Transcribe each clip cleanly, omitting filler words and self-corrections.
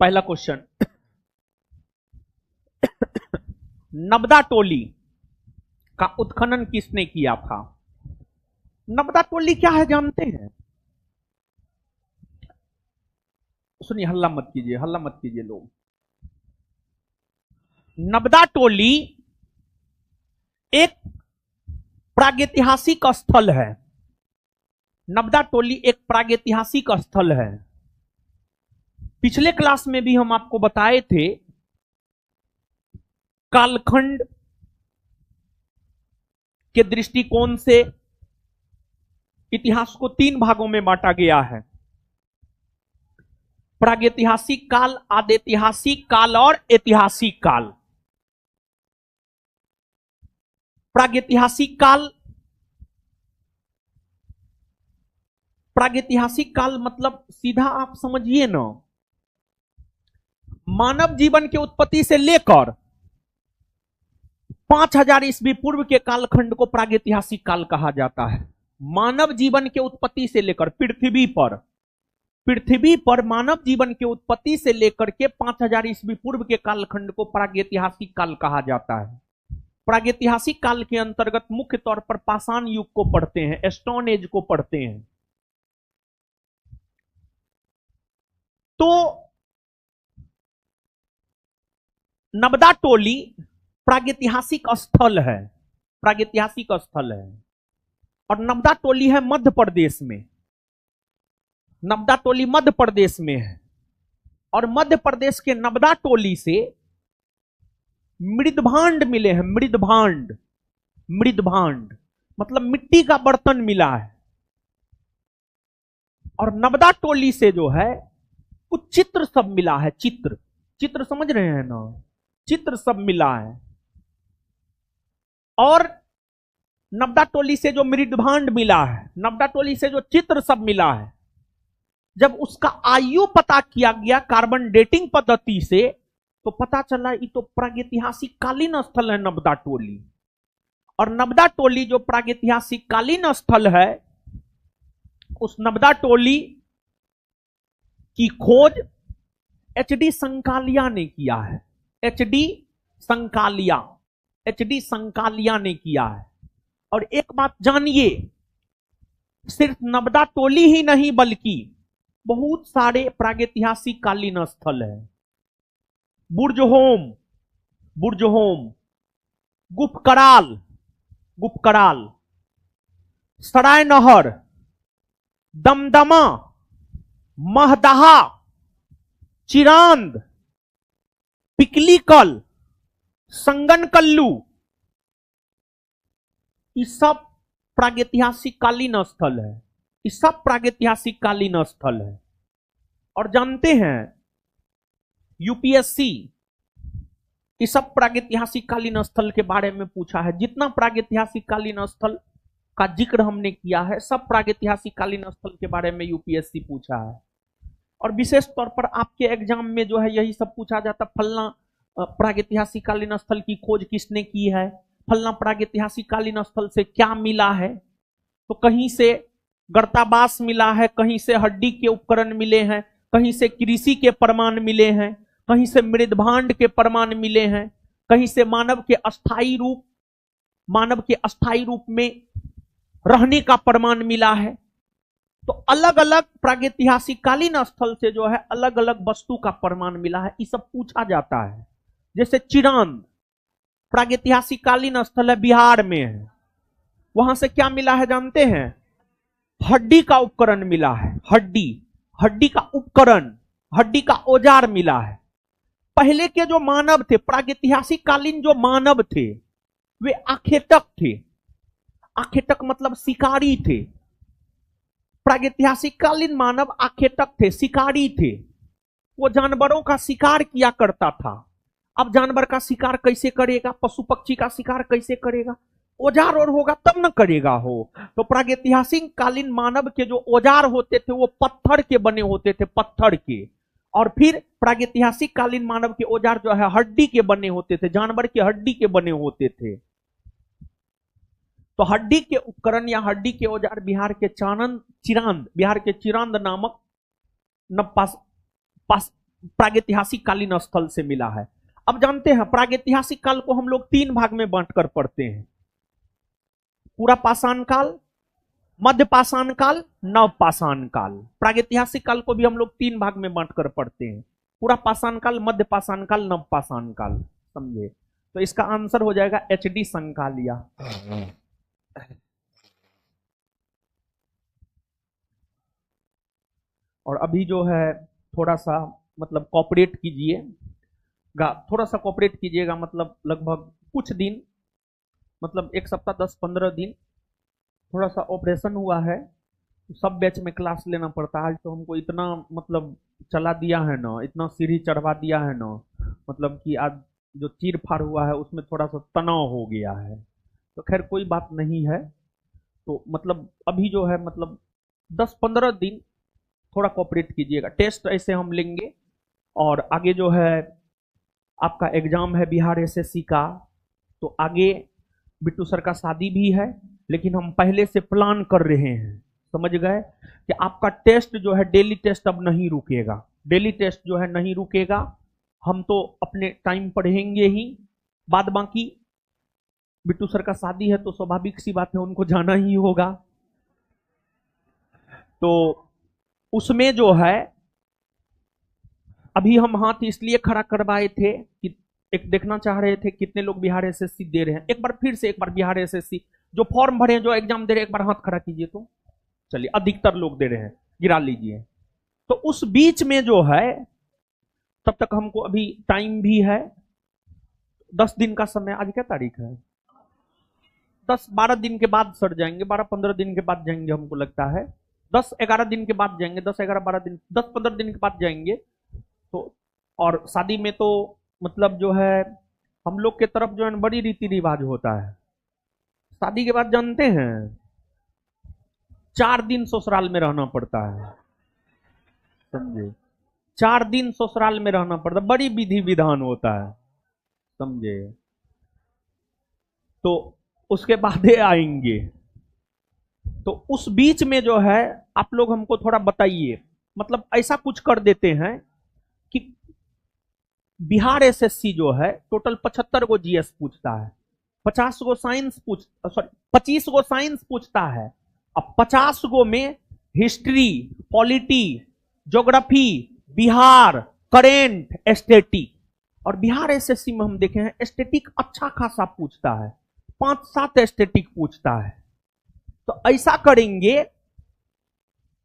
पहला क्वेश्चन, नबदा टोली का उत्खनन किसने किया था? नबदा टोली क्या है जानते हैं? सुनिए, हल्ला मत कीजिए, हल्ला मत कीजिए लोग। नबदा टोली एक प्रागैतिहासिक स्थल है। नबदा टोली एक प्रागैतिहासिक स्थल है। पिछले क्लास में भी हम आपको बताए थे, कालखंड के दृष्टिकोण से इतिहास को 3 भागों में बांटा गया है: प्रागैतिहासिक काल, आदैतिहासिक काल और ऐतिहासिक काल। प्रागैतिहासिक काल, प्रागैतिहासिक काल मतलब सीधा आप समझिए ना, मानव जीवन के उत्पत्ति से लेकर 5000 ईस्वी पूर्व के कालखंड को प्रागैतिहासिक काल कहा जाता है। मानव जीवन के उत्पत्ति से लेकर पृथ्वी पर मानव जीवन के उत्पत्ति से लेकर के 5000 ईस्वी पूर्व के कालखंड को प्रागैतिहासिक काल कहा जाता है। प्रागैतिहासिक काल के अंतर्गत मुख्य तौर पर पाषाण युग को पढ़ते हैं, स्टोन एज को पढ़ते हैं। तो नबदा टोली प्रागैतिहासिक स्थल है, प्रागैतिहासिक स्थल है। और नबदा टोली है मध्य प्रदेश में। नबदा टोली मध्य प्रदेश में है। और मध्य प्रदेश के नबदा टोली से मृदभांड मिले हैं। मृदभांड, मृदभांड मतलब मिट्टी का बर्तन मिला है। और नबदा टोली से जो है कुछ चित्र सब मिला है। चित्र, चित्र समझ रहे हैं ना? चित्र सब मिला है। और नबदा टोली से जो मृदभांड मिला है, नबदा टोली से जो चित्र सब मिला है, जब उसका आयु पता किया गया कार्बन डेटिंग पद्धति से, तो पता चला ये तो प्रागैतिहासिक कालीन स्थल है नबदा टोली। और नबदा टोली जो प्रागैतिहासिक कालीन स्थल है, उस नबदा टोली की खोज एचडी संकालिया ने किया है। एचडी संकालिया ने किया है। और एक बात जानिए, सिर्फ नबदा टोली ही नहीं बल्कि बहुत सारे प्रागैतिहासिक कालीन स्थल है। बुर्जहोम, गुपकराल, सराय नहर, दमदमा, महदहा, चिरांद, पिकलीकल, संगनकल्लू, ये सब प्रागैतिहासिक कालीन स्थल है। ये सब प्रागैतिहासिक कालीन स्थल है। और जानते हैं यूपीएससी ये सब प्रागैतिहासिक कालीन स्थल के बारे में पूछा है। जितना प्रागैतिहासिक कालीन स्थल का जिक्र हमने किया है, सब प्रागैतिहासिक कालीन स्थल के बारे में यूपीएससी पूछा है। और विशेष तौर पर आपके एग्जाम में जो है यही सब पूछा जाता, फलना प्रागैतिहासिक कालीन स्थल की खोज किसने की है, फलना प्रागैतिहासिक कालीन स्थल से क्या मिला है। तो कहीं से गर्ताबास मिला है, कहीं से हड्डी के उपकरण मिले हैं, कहीं से कृषि के प्रमाण मिले हैं, कहीं से मृदभांड के प्रमाण मिले हैं, कहीं से मानव के अस्थायी रूप में रहने का प्रमाण मिला है। तो अलग अलग प्रागैतिहासिक कालीन स्थल से जो है अलग अलग वस्तु का प्रमाण मिला है। ये सब पूछा जाता है। जैसे चिरांद प्रागैतिहासिक कालीन स्थल है, बिहार में है। वहां से क्या मिला है जानते हैं? हड्डी का उपकरण मिला है। हड्डी का उपकरण, हड्डी का औजार मिला है। पहले के जो मानव थे, प्रागैतिहासिक कालीन जो मानव थे, वे आखेटक थे। आखेटक मतलब शिकारी थे। प्रागैतिहासिक कालीन मानव आखेटक थे, शिकारी थे। वो जानवरों का शिकार किया करता था। अब जानवर का शिकार कैसे करेगा, पशु पक्षी का शिकार कैसे करेगा? औजार और होगा तब न करेगा हो। तो प्रागैतिहासिक कालीन मानव के जो औजार होते थे वो पत्थर के बने होते थे, पत्थर के। और फिर प्रागैतिहासिक कालीन मानव के औजार जो है हड्डी के बने होते थे, जानवर के हड्डी के बने होते थे। तो हड्डी के उपकरण या हड्डी के औजार बिहार के चिरांद नामक प्रागैतिहासिक कालीन स्थल से मिला है। अब जानते हैं प्रागैतिहासिक काल को हम लोग 3 भाग में बांटकर पढ़ते हैं, पूरा पाषाण काल, मध्य पाषाण काल, नव पाषाण काल। प्रागैतिहासिक काल को भी हम लोग 3 भाग में बांटकर पढ़ते हैं, पूरा पाषाण काल, मध्य पाषाण काल, नव पाषाण काल। समझे? तो इसका आंसर हो जाएगा HD संकालिया। और अभी जो है थोड़ा सा मतलब कॉपरेट कीजिएगा, थोड़ा सा कॉपरेट कीजिएगा, मतलब लगभग कुछ दिन, मतलब 1 सप्ताह 10-15 दिन थोड़ा सा ऑपरेशन हुआ है, सब बैच में क्लास लेना पड़ता है। तो हमको इतना मतलब चला दिया है ना, इतना सीढ़ी चढ़वा दिया है ना, मतलब कि आज जो चीर फाड़ हुआ है उसमें थोड़ा सा तनाव हो गया है। तो खैर कोई बात नहीं है। तो मतलब अभी जो है मतलब 10-15 दिन थोड़ा कॉपरेट कीजिएगा, टेस्ट ऐसे हम लेंगे। और आगे जो है आपका एग्जाम है बिहार SSC का, तो आगे बिट्टू सर का शादी भी है, लेकिन हम पहले से प्लान कर रहे हैं। समझ गए कि आपका टेस्ट जो है डेली टेस्ट अब नहीं रुकेगा, डेली टेस्ट जो है नहीं रुकेगा। हम तो अपने टाइम पढ़ेंगे ही, बाद बाकी बिट्टू सर का शादी है तो स्वाभाविक सी बात है उनको जाना ही होगा। तो उसमें जो है अभी हम हाथ इसलिए खड़ा करवाए थे कि एक देखना चाह रहे थे कितने लोग बिहार SSC दे रहे हैं। एक बार फिर से एक बार बिहार SSC जो फॉर्म भरे हैं, जो एग्जाम दे रहे हैं, एक बार हाथ खड़ा कीजिए। तो चलिए, अधिकतर लोग दे रहे हैं, गिरा लीजिए। तो उस बीच में जो है तब तक हमको अभी टाइम भी है, 10 दिन का समय। आज क्या तारीख है? 10-12 दिन के बाद सर जाएंगे, 12-15 दिन के बाद जाएंगे, हमको लगता है 10-11 दिन के बाद जाएंगे, 10-11-12 दिन, 10-15 दिन के बाद जाएंगे। तो और शादी में तो मतलब जो है हम लोग के तरफ जो है बड़ी रीति रिवाज होता है। शादी के बाद जानते हैं 4 दिन ससुराल में रहना पड़ता है। समझे? 4 दिन ससुराल में रहना पड़ता है, बड़ी विधि विधान होता है। समझे? तो उसके बाद आएंगे। तो उस बीच में जो है आप लोग हमको थोड़ा बताइए, मतलब ऐसा कुछ कर देते हैं कि बिहार SSC जो है टोटल 75 गो GS पूछता है, 50 गो साइंस 25 गो साइंस पूछता है। अब 50 गो में history, polity, geography, Bihar, current, static. और बिहार SSC में हम देखे हैं स्टैटिक अच्छा खासा पूछता है, 5-7 स्टैटिक पूछता है। तो ऐसा करेंगे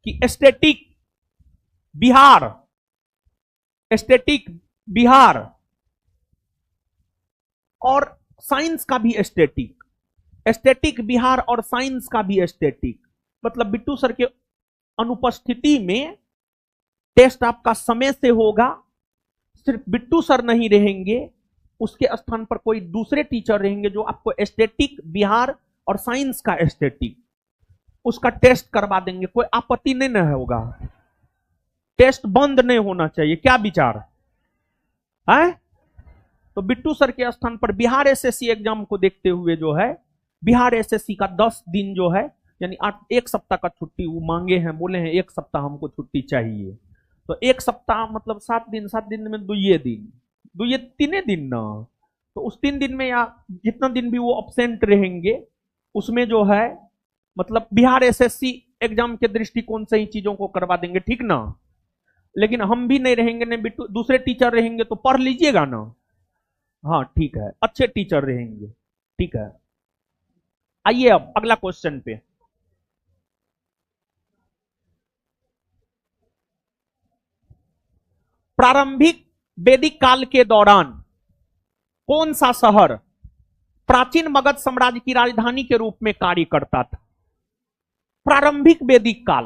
कि स्टैटिक बिहार और साइंस का भी स्टैटिक बिहार और साइंस का भी स्टैटिक, मतलब बिट्टू सर के अनुपस्थिति में टेस्ट आपका समय से होगा। सिर्फ बिट्टू सर नहीं रहेंगे, उसके स्थान पर कोई दूसरे टीचर रहेंगे जो आपको स्टैटिक बिहार और साइंस का स्टैटिक उसका टेस्ट करवा देंगे। कोई आपत्ति नहीं न होगा, टेस्ट बंद नहीं होना चाहिए। क्या विचार है? तो बिट्टू सर के स्थान पर बिहार SSC एग्जाम को देखते हुए जो है बिहार SSC का 10 दिन जो है यानी 1 सप्ताह का छुट्टी वो मांगे हैं, बोले हैं 1 सप्ताह हमको छुट्टी चाहिए। तो 1 सप्ताह मतलब 7 दिन में 2 दिन ना, तो उस 3 दिन में या जितना दिन भी वो अब्सेंट रहेंगे उसमें जो है मतलब बिहार SSC एग्जाम के दृष्टिकोण से ही चीजों को करवा देंगे, ठीक ना। लेकिन हम भी नहीं रहेंगे, नहीं बिट्टू, दूसरे टीचर रहेंगे तो पढ़ लीजिएगा ना। हाँ ठीक है, अच्छे टीचर रहेंगे, ठीक है। आइए अब अगला क्वेश्चन पे। प्रारंभिक वैदिक काल के दौरान कौन सा शहर प्राचीन मगध साम्राज्य की राजधानी के रूप में कार्य करता था? प्रारंभिक वैदिक काल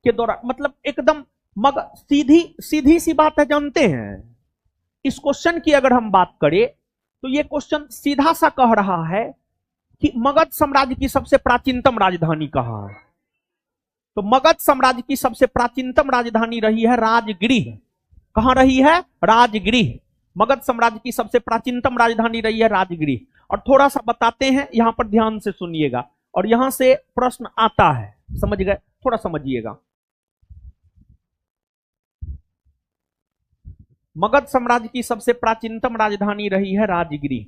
के दौरान मतलब एकदम मगध, सीधी सी बात है। जानते हैं इस क्वेश्चन की अगर हम बात करें तो यह क्वेश्चन सीधा सा कह रहा है कि मगध साम्राज्य की सबसे प्राचीनतम राजधानी कहां है। तो मगध साम्राज्य की सबसे प्राचीनतम राजधानी रही है राजगृह। कहां रही है? राजगृह। मगध साम्राज्य की सबसे प्राचीनतम राजधानी रही है राजगृह। और थोड़ा सा बताते हैं, यहां पर ध्यान से सुनिएगा और यहां से प्रश्न आता है, समझ गए? थोड़ा समझिएगा। मगध साम्राज्य की सबसे प्राचीनतम राजधानी रही है राजगिरी।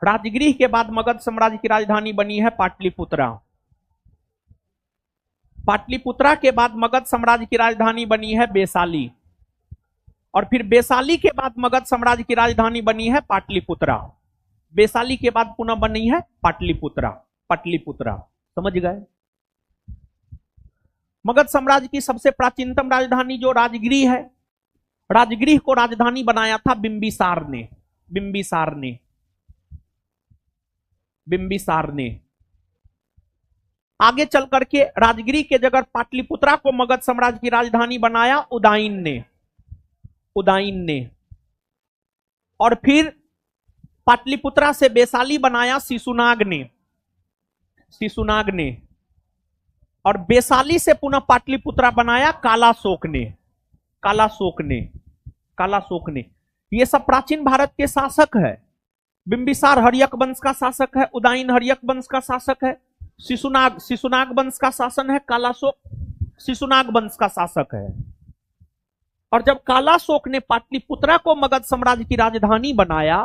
राजगिरी के बाद मगध साम्राज्य की राजधानी बनी है पाटलिपुत्रा। पाटलिपुत्रा के बाद मगध साम्राज्य की राजधानी बनी है वैशाली, और फिर वैशाली के बाद मगध साम्राज्य की राजधानी बनी है पाटलिपुत्रा। वैशाली के बाद पुनः बनी है पाटलिपुत्रा। पाटलिपुत्रा, समझ गए। मगध साम्राज्य की सबसे प्राचीनतम राजधानी जो राजगिरी है, राजगिरी को राजधानी बनाया था बिंबिसार ने। बिंबिसार ने, बिंबिसार ने। आगे चल करके राजगिरी के जगह पाटलिपुत्रा को मगध साम्राज्य की राजधानी बनाया उदाइन ने। उदाइन ने। और फिर पाटलिपुत्रा से वैशाली बनाया शिशुनाग ने। शिशुनाग ने। और वैशाली से पुनः पाटलिपुत्रा बनाया कालाशोक ने। कालाशोक ने। कालाशोक ने। ये सब प्राचीन भारत के शासक है। बिंबिसार हर्यक वंश का शासक है, उदाइन हर्यक वंश का शासक है, शिशुनाग वंश का शासन है, कालाशोक शिशुनाग वंश का शासक है। और जब कालाशोक ने पाटलिपुत्रा को मगध साम्राज्य की राजधानी बनाया,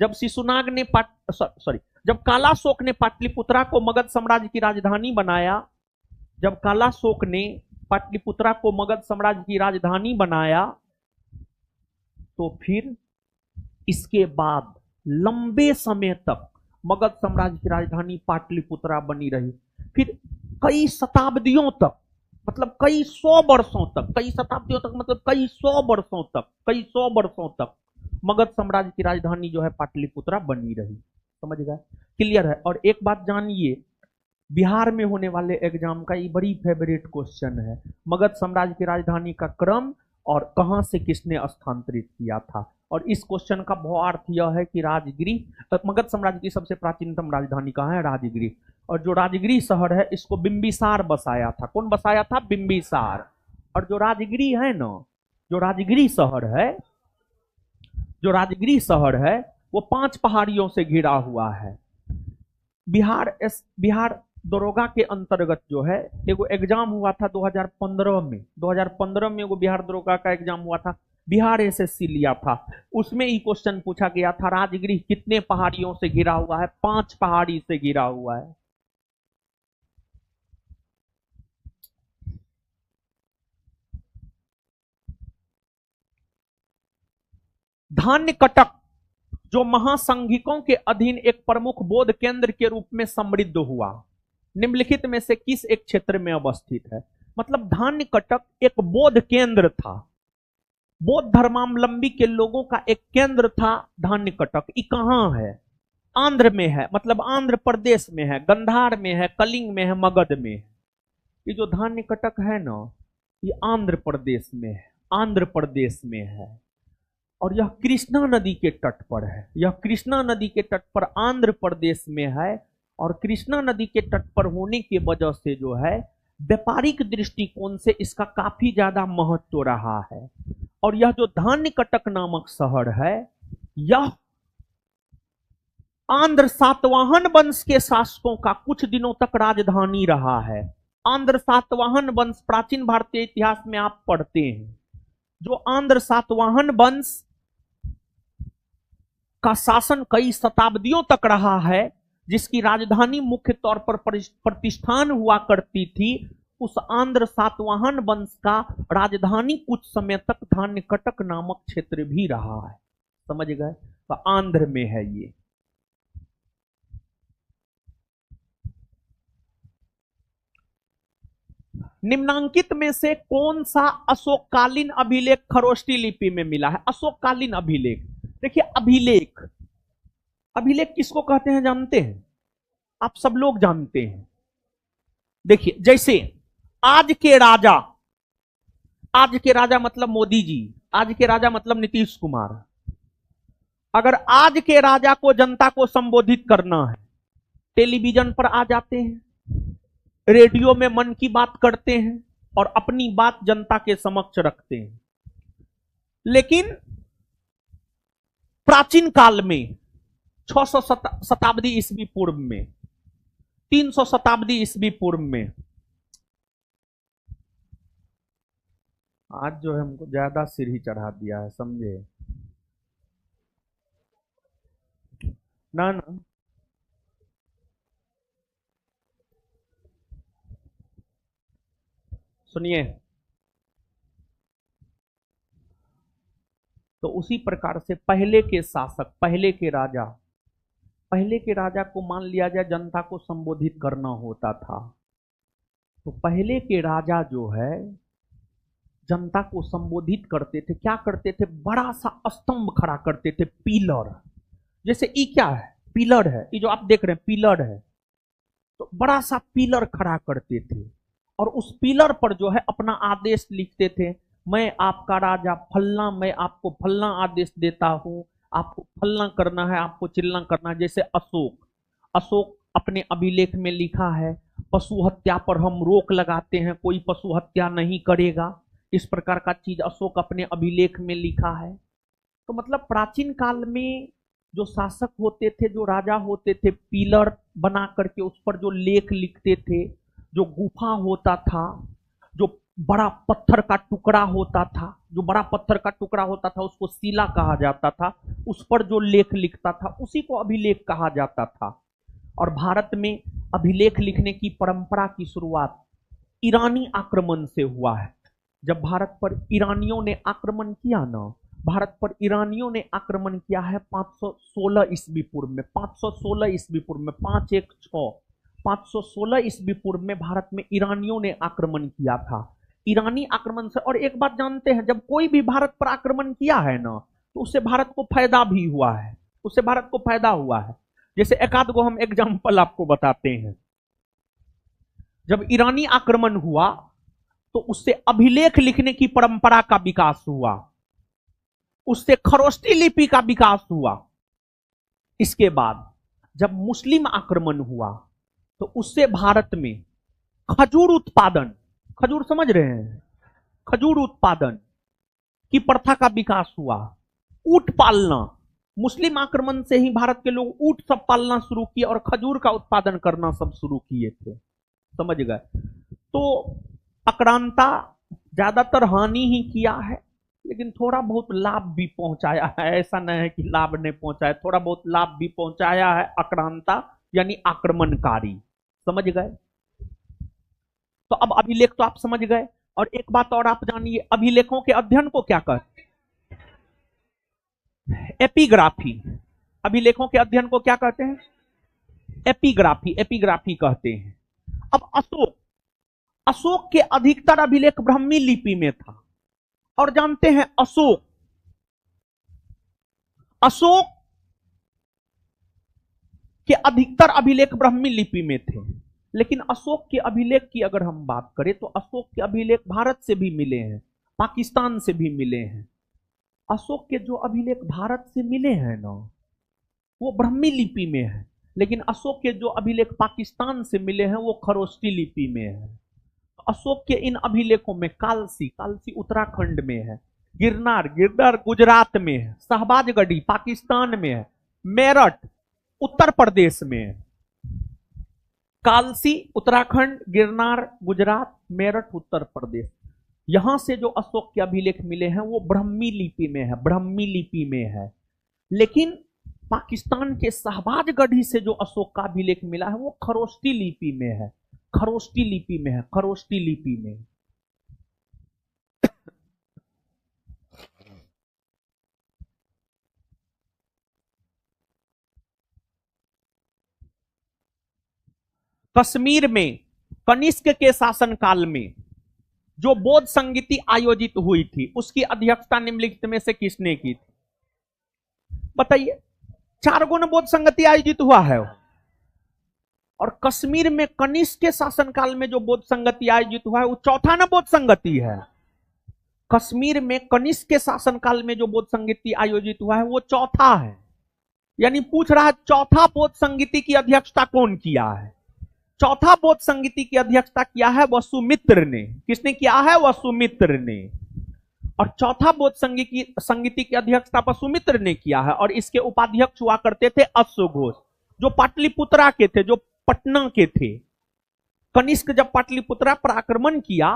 जब शिशुनाग ने जब कालाशोक ने पाटलिपुत्रा को मगध साम्राज्य की राजधानी बनाया, जब कालाशोक ने पाटलिपुत्रा को मगध साम्राज्य की राजधानी बनाया, तो फिर इसके बाद लंबे समय तक मगध साम्राज्य की राजधानी पाटलिपुत्रा बनी रही। फिर कई शताब्दियों तक, मतलब कई सौ वर्षों तक, कई शताब्दियों तक मतलब कई सौ वर्षों तक, कई सौ वर्षों तक मगध साम्राज्य की राजधानी जो है पाटलिपुत्रा बनी रही। समझ गए, क्लियर है। और एक बात जानिए, बिहार में होने वाले एग्जाम का ये बड़ी फेवरेट क्वेश्चन है, मगध साम्राज्य की राजधानी का क्रम और कहां से किसने स्थानांतरित किया था। और इस क्वेश्चन का भावार्थ यह है कि राजगिरी, मगध साम्राज्य की सबसे प्राचीनतम राजधानी कहाँ है? राजगिरी। और जो राजगिरी शहर है इसको बिंबिसार बसाया था। कौन बसाया था? बिंबिसार। और जो राजगिरी है ना, जो राजगिरी शहर है, जो राजगिरी शहर है वो 5 पहाड़ियों से घिरा हुआ है। बिहार दरोगा के अंतर्गत जो है एगो एग्जाम हुआ था 2015 में। 2015 में एगो बिहार दरोगा का एग्जाम हुआ था, बिहार एसएससी लिया था। उसमें ही क्वेश्चन पूछा गया था राजगिरी कितने पहाड़ियों से घिरा हुआ है? 5 पहाड़ी से घिरा हुआ है। धान्य कटक जो महासंघिकों के अधीन एक प्रमुख बौद्ध केंद्र के रूप में समृद्ध हुआ, निम्नलिखित में से किस एक क्षेत्र में अवस्थित है? मतलब धान्य कटक एक बौद्ध केंद्र था, बौद्ध धर्मावलंबी के लोगों का एक केंद्र था धान्य कटक। ये कहां है? आंध्र में है, मतलब आंध्र प्रदेश में है, गंधार में है, कलिंग में है, मगध में है। ये जो धान्य कटक है ना, ये आंध्र प्रदेश में है, आंध्र प्रदेश में है। और यह कृष्णा नदी के तट पर है, यह कृष्णा नदी के तट पर आंध्र प्रदेश में है। और कृष्णा नदी के तट पर होने की वजह से जो है व्यापारिक दृष्टिकोण से इसका काफी ज्यादा महत्व रहा है। और यह जो धान्य कटक नामक शहर है, यह आंध्र सातवाहन वंश के शासकों का कुछ दिनों तक राजधानी रहा है। आंध्र सातवाहन वंश प्राचीन भारतीय इतिहास में आप पढ़ते हैं, जो आंध्र सातवाहन वंश का शासन कई शताब्दियों तक रहा है, जिसकी राजधानी मुख्य तौर पर प्रतिष्ठान हुआ करती थी, उस आंध्र सातवाहन वंश का राजधानी कुछ समय तक धान्य कटक नामक क्षेत्र भी रहा है। समझ गए? तो आंध्र में है ये। निम्नांकित में से कौन सा अशोककालीन अभिलेख खरोष्टी लिपि में मिला है? अशोककालीन अभिलेख, देखिए अभिलेख, अभिलेख किसको कहते हैं जानते हैं? आप सब लोग जानते हैं। देखिए जैसे आज के राजा, आज के राजा मतलब मोदी जी, आज के राजा मतलब नीतीश कुमार। अगर आज के राजा को जनता को संबोधित करना है, टेलीविजन पर आ जाते हैं, रेडियो में मन की बात करते हैं और अपनी बात जनता के समक्ष रखते हैं। लेकिन प्राचीन काल में 600 शताब्दी ईस्वी पूर्व में, 300 शताब्दी ईस्वी पूर्व में आज जो है हमको ज्यादा सिर ही चढ़ा दिया है, समझे ना ना। सुनिए, तो उसी प्रकार से पहले के शासक, पहले के राजा को मान लिया जाए जनता को संबोधित करना होता था, तो पहले के राजा जो है जनता को संबोधित करते थे, क्या करते थे, बड़ा सा स्तंभ खड़ा करते थे, पिलर। जैसे ई क्या है, पिलर है, ये जो आप देख रहे हैं पिलर है, तो बड़ा सा पिलर खड़ा करते थे और उस पिलर पर जो है अपना आदेश लिखते थे। मैं आपका राजा फलना, मैं आपको फलना आदेश देता हूं, आपको फलना करना है, आपको चिल्ला करना है। जैसे अशोक, अशोक अपने अभिलेख में लिखा है पशु हत्या पर हम रोक लगाते हैं, कोई पशु हत्या नहीं करेगा, इस प्रकार का चीज अशोक अपने अभिलेख में लिखा है। तो मतलब प्राचीन काल में जो शासक होते थे, जो राजा होते थे, पिलर बना करके उस पर जो लेख लिखते थे, जो गुफा होता था, जो बड़ा पत्थर का टुकड़ा होता था, जो बड़ा पत्थर का टुकड़ा होता था उसको शिला कहा जाता था, उस पर जो लेख लिखता था उसी को अभिलेख कहा जाता था। और भारत में अभिलेख लिखने की परंपरा की शुरुआत ईरानी आक्रमण से हुआ है। जब भारत पर ईरानियों ने आक्रमण किया ना, भारत पर ईरानियों ने आक्रमण किया है 516 ईस्वी पूर्व में, 516 ईस्वी पूर्व में, 516 516 ईस्वी पूर्व में भारत में ईरानियों ने आक्रमण किया था। ईरानी आक्रमण से, और एक बात जानते हैं, जब कोई भी भारत पर आक्रमण किया है ना तो उससे भारत को फायदा भी हुआ है, उससे भारत को फायदा हुआ है। जैसे एक आध को हम एग्जाम्पल आपको बताते हैं। जब ईरानी आक्रमण हुआ तो उससे अभिलेख लिखने की परंपरा का विकास हुआ, उससे खरोष्टी लिपि का विकास हुआ। इसके बाद जब मुस्लिम आक्रमण हुआ तो उससे भारत में खजूर उत्पादन, खजूर समझ रहे हैं, खजूर उत्पादन की प्रथा का विकास हुआ। ऊंट पालना, मुस्लिम आक्रमण से ही भारत के लोग ऊंट सब पालना शुरू किए और खजूर का उत्पादन करना सब शुरू किए थे, समझ गए। तो आक्रांता ज्यादातर हानि ही किया है, लेकिन थोड़ा बहुत लाभ भी पहुंचाया है, ऐसा नहीं है कि लाभ नहीं पहुंचाया, थोड़ा बहुत लाभ भी पहुंचाया है आक्रांता यानी आक्रमणकारी, समझ गए। तो अब अभिलेख तो आप समझ गए। और एक बात और आप जानिए, अभिलेखों के अध्ययन को क्या कहते हैं, एपिग्राफी। अभिलेखों के अध्ययन को क्या कहते हैं, एपिग्राफी, एपिग्राफी कहते हैं। अब अशोक, अशोक के अधिकतर अभिलेख ब्राह्मी लिपि में था, और जानते हैं अशोक, अशोक के अधिकतर अभिलेख ब्राह्मी लिपि में थे। लेकिन अशोक के अभिलेख की अगर हम बात करें तो अशोक के अभिलेख भारत से भी मिले हैं, पाकिस्तान से भी मिले हैं। अशोक के जो अभिलेख भारत से मिले हैं ना वो ब्राह्मी लिपि में है, लेकिन अशोक के जो अभिलेख पाकिस्तान से मिले हैं वो खरोष्टी लिपि में है। अशोक के इन अभिलेखों में कालसी, कालसी उत्तराखंड में है, गिरनार, गिरनार गुजरात में है, शहबाजगढ़ी पाकिस्तान में है, मेरठ उत्तर प्रदेश में है। कालसी उत्तराखंड, गिरनार गुजरात, मेरठ उत्तर प्रदेश। यहां से जो अशोक के अभिलेख मिले हैं वो ब्राह्मी लिपि में है, ब्राह्मी लिपि में है। लेकिन पाकिस्तान के शहबाजगढ़ी से जो अशोक का अभिलेख मिला है वो खरोष्टी लिपि में है, खरोष्टी लिपि में है, खरोष्टी लिपि में। कश्मीर में कनिष्क के शासनकाल में जो बौद्ध संगीति आयोजित हुई थी उसकी अध्यक्षता निम्नलिखित में से किसने की थी, बताइए। 4 गो बौद्ध संगति आयोजित हुआ है, और कश्मीर में कनिष्क के शासनकाल में जो बौद्ध संगति आयोजित हुआ है वो चौथा न बौद्ध संगति है। कश्मीर में कनिष्क के शासनकाल में जो बौद्ध संगति आयोजित हुआ है वो चौथा है। यानी पूछ रहा है चौथा बौद्ध संगति की अध्यक्षता कौन किया है। चौथा बौद्ध संगति की अध्यक्षता किया है वसुमित्र ने। किसने किया है, वसुमित्र ने। और चौथा बौद्ध संगति की अध्यक्षता वसुमित्र ने किया है, और इसके उपाध्यक्ष हुआ करते थे अश्वघोष, जो पाटलिपुत्रा के थे, जो पटना के थे। कनिष्क जब पाटलिपुत्रा पर आक्रमण किया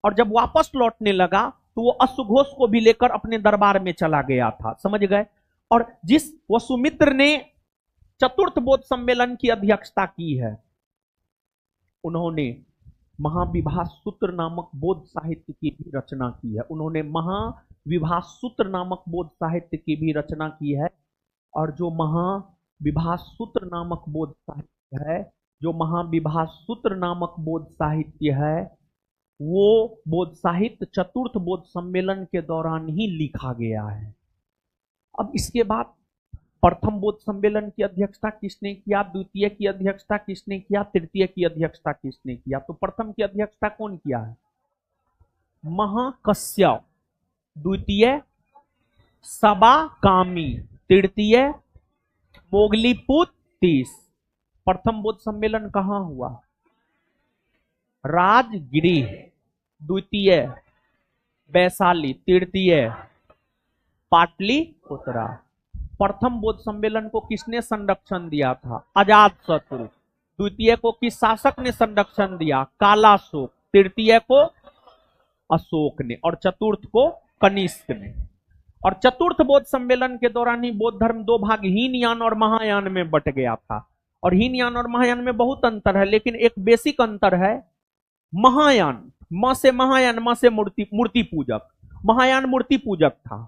और जब वापस लौटने लगा तो वो अश्वघोष को भी लेकर अपने दरबार में चला गया था, समझ गए। और जिस वसुमित्र ने चतुर्थ बौद्ध सम्मेलन की अध्यक्षता की है, उन्होंने महाविभास सूत्र नामक बौद्ध साहित्य की भी रचना की है। उन्होंने महाविभास सूत्र नामक बौद्ध साहित्य की भी रचना की है। और जो महाविभास सूत्र नामक बौद्ध साहित्य है, जो महाविभास सूत्र नामक बौद्ध साहित्य है, वो बौद्ध साहित्य चतुर्थ बौद्ध सम्मेलन के दौरान ही लिखा गया है। अब इसके बाद प्रथम बौद्ध सम्मेलन की अध्यक्षता किसने किया, द्वितीय की अध्यक्षता किसने किया, तृतीय की अध्यक्षता किसने किया? तो प्रथम की अध्यक्षता कौन किया है? महाकश्यप। द्वितीय सबाकामी, तृतीय मोगलीपुत्र तीस। प्रथम बौद्ध सम्मेलन कहां हुआ? राजगृह। द्वितीय वैशाली, तृतीय पाटलिपुत्रा। प्रथम बौद्ध सम्मेलन को किसने संरक्षण दिया था? अजातशत्रु। द्वितीय को किस शासक ने संरक्षण दिया? कालाशोक। तृतीय को अशोक ने, और चतुर्थ को कनिष्क ने। और चतुर्थ बौद्ध सम्मेलन के दौरान ही बौद्ध धर्म दो भाग, हीनयान और महायान में बट गया था। और हीनयान और महायान में बहुत अंतर है, लेकिन एक बेसिक अंतर है। महायान, म से महायान, म से मूर्ति पूजक। महायान मूर्ति पूजक था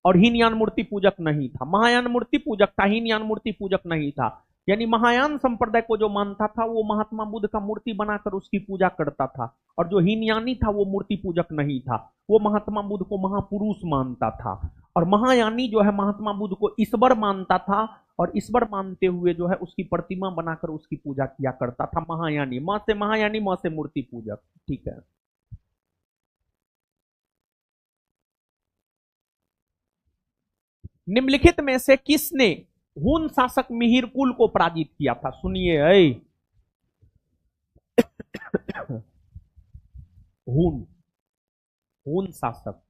और हीनयान मूर्ति पूजक नहीं था। महायान मूर्ति पूजक था, हीनयान मूर्ति पूजक नहीं था। यानी महायान संप्रदाय को जो मानता था वो महात्मा बुद्ध का मूर्ति बनाकर उसकी पूजा करता था, और जो हीनयानी था वो मूर्ति पूजक नहीं था, वो महात्मा बुद्ध को महापुरुष मानता था। और महायानी जो है महात्मा बुद्ध को ईश्वर मानता था, और ईश्वर मानते हुए जो है उसकी प्रतिमा बनाकर उसकी पूजा किया करता था। महायानी, मां से महायानी, मां से मूर्ति पूजक। ठीक है। निम्नलिखित में से किसने हुन शासक मिहिरकुल को पराजित किया था? सुनिए हुन, हुन शासक।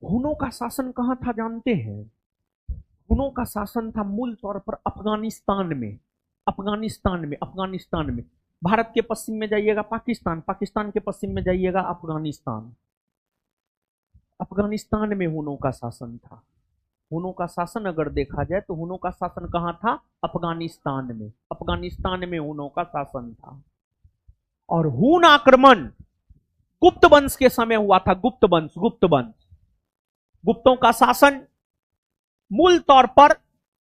हुनों का शासन कहां था जानते हैं? हुनों का शासन था मूल तौर पर अफगानिस्तान में। अफगानिस्तान में। भारत के पश्चिम में जाइएगा पाकिस्तान, पाकिस्तान के पश्चिम में जाइएगा अफगानिस्तान। अफगानिस्तान में हुनों का शासन था। हुनों का शासन अगर देखा जाए तो हुनों का शासन कहां था? अफगानिस्तान में। अफगानिस्तान में हुनों का शासन था। और हुन आक्रमण गुप्त वंश के समय हुआ था। गुप्त वंश। गुप्तों का शासन मूल तौर पर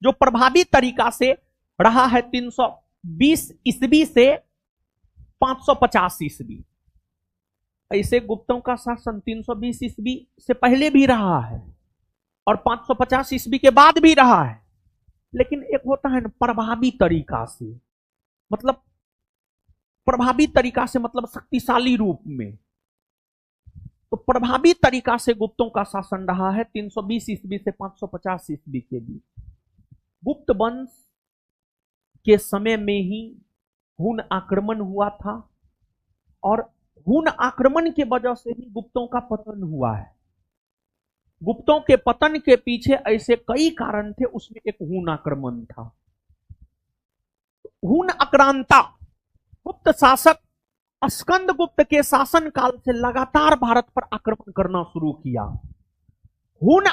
जो प्रभावी तरीका से रहा है 320 ईस्वी से 550 ईस्वी। ऐसे गुप्तों का शासन 320 ईस्वी से पहले भी रहा है और 550 ईस्वी के बाद भी रहा है। लेकिन एक होता है ना प्रभावी तरीका से, मतलब प्रभावी तरीका से मतलब शक्तिशाली रूप में। तो प्रभावी तरीका से गुप्तों का शासन रहा है 320 ईस्वी से 550 ईस्वी के बीच। गुप्त वंश के समय में ही हुन आक्रमण हुआ था, और हुन आक्रमण के वजह से ही गुप्तों का पतन हुआ है। गुप्तों के पतन के पीछे ऐसे कई कारण थे, उसमें एक हुन आक्रमण था। हुन आक्रांता गुप्त शासक स्कंद गुप्त के शासन काल से लगातार भारत पर आक्रमण करना शुरू किया। हुन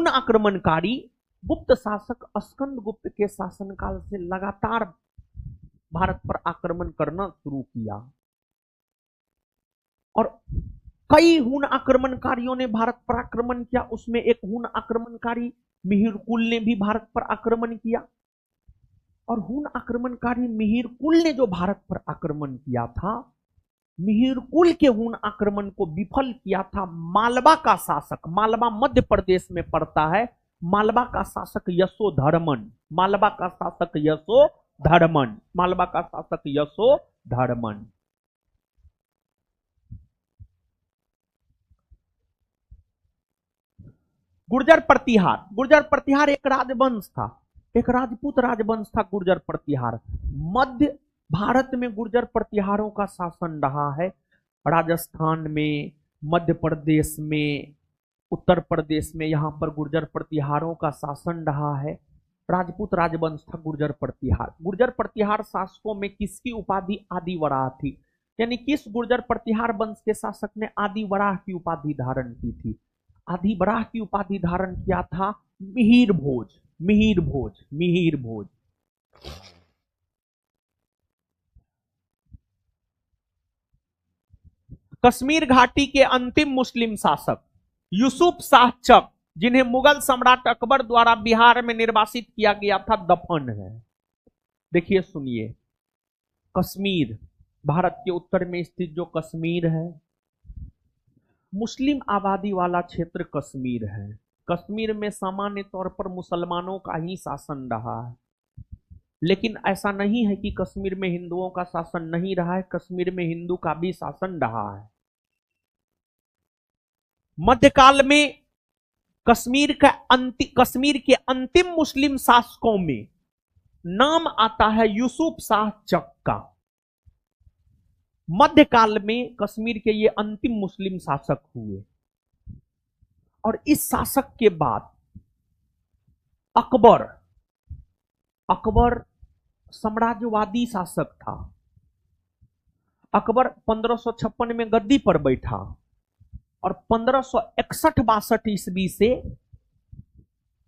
आक्रमणकारी गुप्त शासक स्कंद गुप्त के शासन काल से लगातार भारत पर आक्रमण करना शुरू किया, और कई हुन आक्रमणकारियों ने भारत पर आक्रमण किया। उसमें एक हुन आक्रमणकारी मिहिरकुल ने भी भारत पर आक्रमण किया। और हुन आक्रमणकारी मिहिरकुल ने जो भारत पर आक्रमण किया था, मिहिरकुल के हुन आक्रमण को विफल किया था मालवा का शासक। मालवा मध्य प्रदेश में पड़ता है। मालवा का शासक यशोधर्मन। मालवा का शासक यशोधर्मन। गुर्जर प्रतिहार एक राजवंश था, एक राजपूत राजवंश था गुर्जर प्रतिहार। मध्य भारत में गुर्जर प्रतिहारों का शासन रहा है। राजस्थान में, मध्य प्रदेश में, उत्तर प्रदेश में, यहां पर गुर्जर प्रतिहारों का शासन रहा है। राजपूत राजवंश था गुर्जर प्रतिहार। गुर्जर प्रतिहार शासकों में किसकी उपाधि आदिवरा थी? यानी किस गुर्जर प्रतिहार वंश के शासक ने आदि वराह की उपाधि धारण की थी? आदि वराह की उपाधि धारण किया था मिहिर भोज। मिहिर भोज, मिहिर भोज। कश्मीर घाटी के अंतिम मुस्लिम शासक यूसुफ शाह चक, जिन्हें मुगल सम्राट अकबर द्वारा बिहार में निर्वासित किया गया था, दफन है। देखिए सुनिए, कश्मीर, भारत के उत्तर में स्थित जो कश्मीर है, मुस्लिम आबादी वाला क्षेत्र कश्मीर है। कश्मीर में सामान्य तौर पर मुसलमानों का ही शासन रहा है, लेकिन ऐसा नहीं है कि कश्मीर में हिंदुओं का शासन नहीं रहा है, कश्मीर में हिंदू का भी शासन रहा है। मध्यकाल में कश्मीर के अंतिम मुस्लिम शासकों में नाम आता है यूसुफ शाह चक का। मध्यकाल में कश्मीर के ये अंतिम मुस्लिम शासक हुए, और इस शासक के बाद अकबर साम्राज्यवादी शासक था। अकबर 1556 में गद्दी पर बैठा और 1561-62 ईस्वी से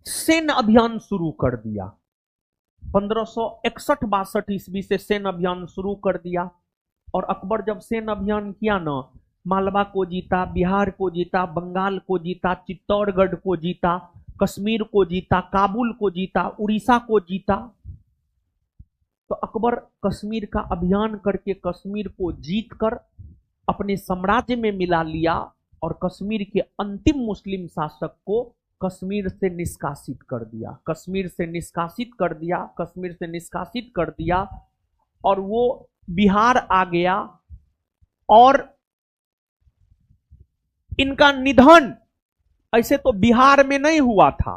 सैन्य अभियान शुरू कर दिया। 1561-62 ईस्वी से सैन्य अभियान शुरू कर दिया, और अकबर जब सैन्य अभियान किया ना, मालवा को जीता, बिहार को जीता, बंगाल को जीता, चित्तौड़गढ़ को जीता, कश्मीर को जीता, काबुल को जीता, उड़ीसा को जीता। तो अकबर कश्मीर का अभियान करके कश्मीर को जीतकर अपने साम्राज्य में मिला लिया, और कश्मीर के अंतिम मुस्लिम शासक को कश्मीर से निष्कासित कर दिया। कश्मीर से निष्कासित कर दिया, कश्मीर से निष्कासित कर दिया, और वो बिहार आ गया। और इनका निधन ऐसे तो बिहार में नहीं हुआ था,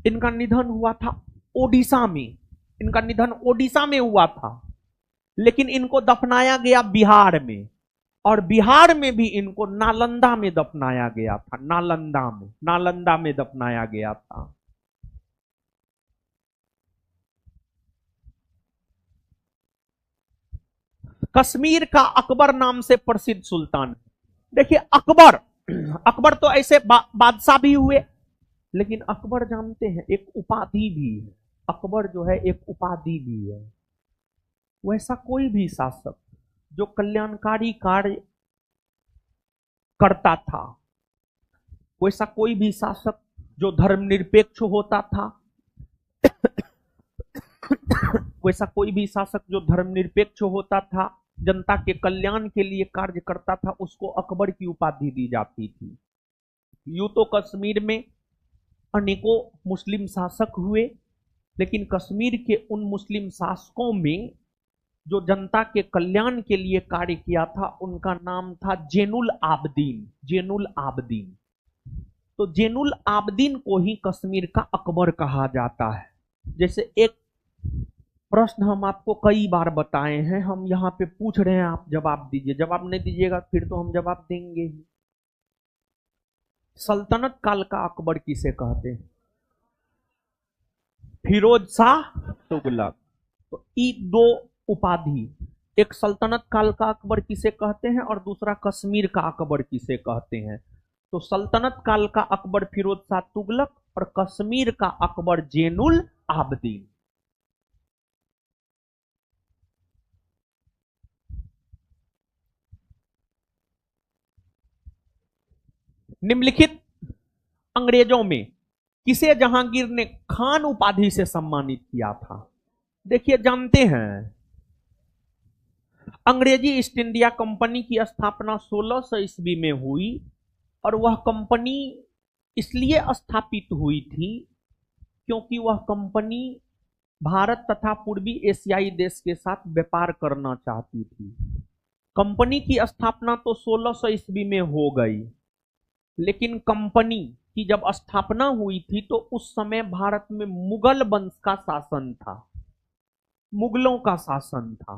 इनका निधन हुआ था ओडिशा में। इनका निधन ओडिशा में हुआ था, लेकिन इनको दफनाया गया बिहार में, और बिहार में भी इनको नालंदा में दफनाया गया था। नालंदा में दफनाया गया था। कश्मीर का अकबर नाम से प्रसिद्ध सुल्तान। देखिए अकबर तो ऐसे बादशाह भी हुए, लेकिन अकबर जानते हैं एक उपाधि भी है। अकबर जो है एक उपाधि भी है। वैसा कोई भी शासक जो कल्याणकारी कार्य करता था, वैसा कोई भी शासक जो धर्मनिरपेक्ष होता था, वैसा कोई भी शासक जो धर्मनिरपेक्ष होता था, जनता के कल्याण के लिए कार्य करता था, उसको अकबर की उपाधि दी जाती थी। यूं तो कश्मीर में अनेकों मुस्लिम शासक हुए, लेकिन कश्मीर के उन मुस्लिम शासकों में जो जनता के कल्याण के लिए कार्य किया था, उनका नाम था जैनुल आबदीन। जैनुल आबदीन। तो जैनुल आबदीन को ही कश्मीर का अकबर कहा जाता है। जैसे एक प्रश्न हम आपको कई बार बताए हैं, हम यहाँ पे पूछ रहे हैं, आप जवाब दीजिए। जवाब नहीं दीजिएगा फिर तो हम जवाब देंगे ही। सल्तनत काल का अकबर किसे कहते हैं? फिरोज शाह तुगलक। तो ये दो उपाधि, एक सल्तनत काल का अकबर किसे कहते हैं और दूसरा कश्मीर का अकबर किसे कहते हैं। तो सल्तनत काल का अकबर फिरोज शाह तुगलक और कश्मीर का अकबर जैनुल आबदीन। निम्नलिखित अंग्रेजों में किसे जहांगीर ने खान उपाधि से सम्मानित किया था? देखिए जानते हैं, अंग्रेजी ईस्ट इंडिया कंपनी की स्थापना 1600 ईस्वी में हुई, और वह कंपनी इसलिए स्थापित हुई थी क्योंकि वह कंपनी भारत तथा पूर्वी एशियाई देश के साथ व्यापार करना चाहती थी। कंपनी की स्थापना तो 1600 ईस्वी में हो गई, लेकिन कंपनी की जब स्थापना हुई थी तो उस समय भारत में मुगल वंश का शासन था, मुगलों का शासन था।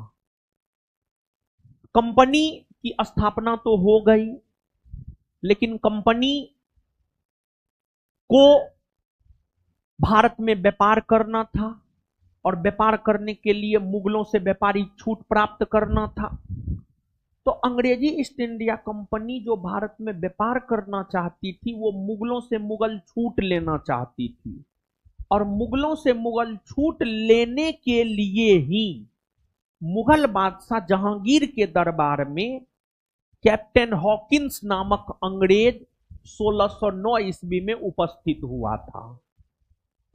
कंपनी की स्थापना तो हो गई, लेकिन कंपनी को भारत में व्यापार करना था, और व्यापार करने के लिए मुगलों से व्यापारी छूट प्राप्त करना था। तो अंग्रेजी ईस्ट इंडिया कंपनी जो भारत में व्यापार करना चाहती थी, वो मुगलों से मुगल छूट लेना चाहती थी, और मुगलों से मुगल छूट लेने के लिए ही मुगल बादशाह जहांगीर के दरबार में कैप्टन हॉकिंस नामक अंग्रेज 1609 ईस्वी में उपस्थित हुआ था।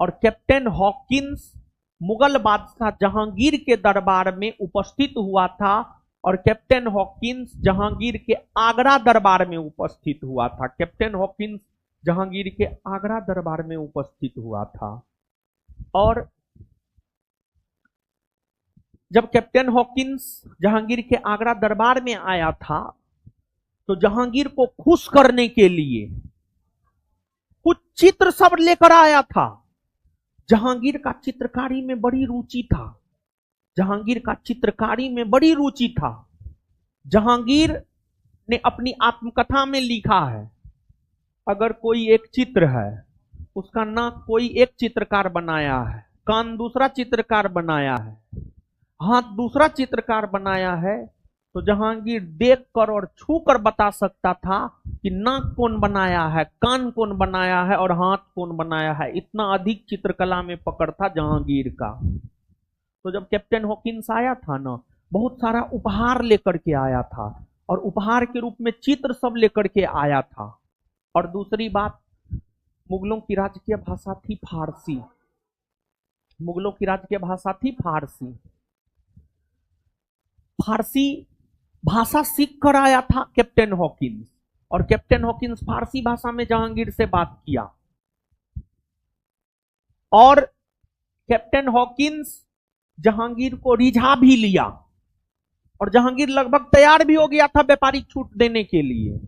और कैप्टन हॉकिंस मुगल बादशाह जहांगीर के दरबार में उपस्थित हुआ था, और कैप्टन हॉकिंस जहांगीर के आगरा दरबार में उपस्थित हुआ था। कैप्टन हॉकिंस जहांगीर के आगरा दरबार में उपस्थित हुआ था। और जब कैप्टन हॉकिंस जहांगीर के आगरा दरबार में आया था, तो जहांगीर को खुश करने के लिए कुछ चित्र सब लेकर आया था। जहांगीर का चित्रकारी में बड़ी रुचि था। जहांगीर का चित्रकारी में बड़ी रुचि था। जहांगीर ने अपनी आत्मकथा में लिखा है, अगर कोई एक चित्र है, उसका नाक कोई एक चित्रकार बनाया है, कान दूसरा चित्रकार बनाया है, हाथ दूसरा चित्रकार बनाया है, तो जहांगीर देखकर और छूकर बता सकता था कि नाक कौन बनाया है, कान कौन बनाया है और हाथ कौन बनाया है। इतना अधिक चित्रकला में पकड़ था जहांगीर का। तो जब कैप्टन हॉकिंस आया था ना, बहुत सारा उपहार लेकर के आया था, और उपहार के रूप में चित्र सब लेकर के आया था। और दूसरी बात, मुगलों की राजकीय भाषा थी फारसी। मुगलों की राजकीय भाषा थी फारसी। फारसी भाषा सीख कर आया था कैप्टन हॉकिंस, और कैप्टन हॉकिंस फारसी भाषा में जहांगीर से बात किया। और कैप्टन हॉकिंस जहांगीर को रिझा भी लिया, और जहांगीर लगभग तैयार भी हो गया था व्यापारिक छूट देने के लिए।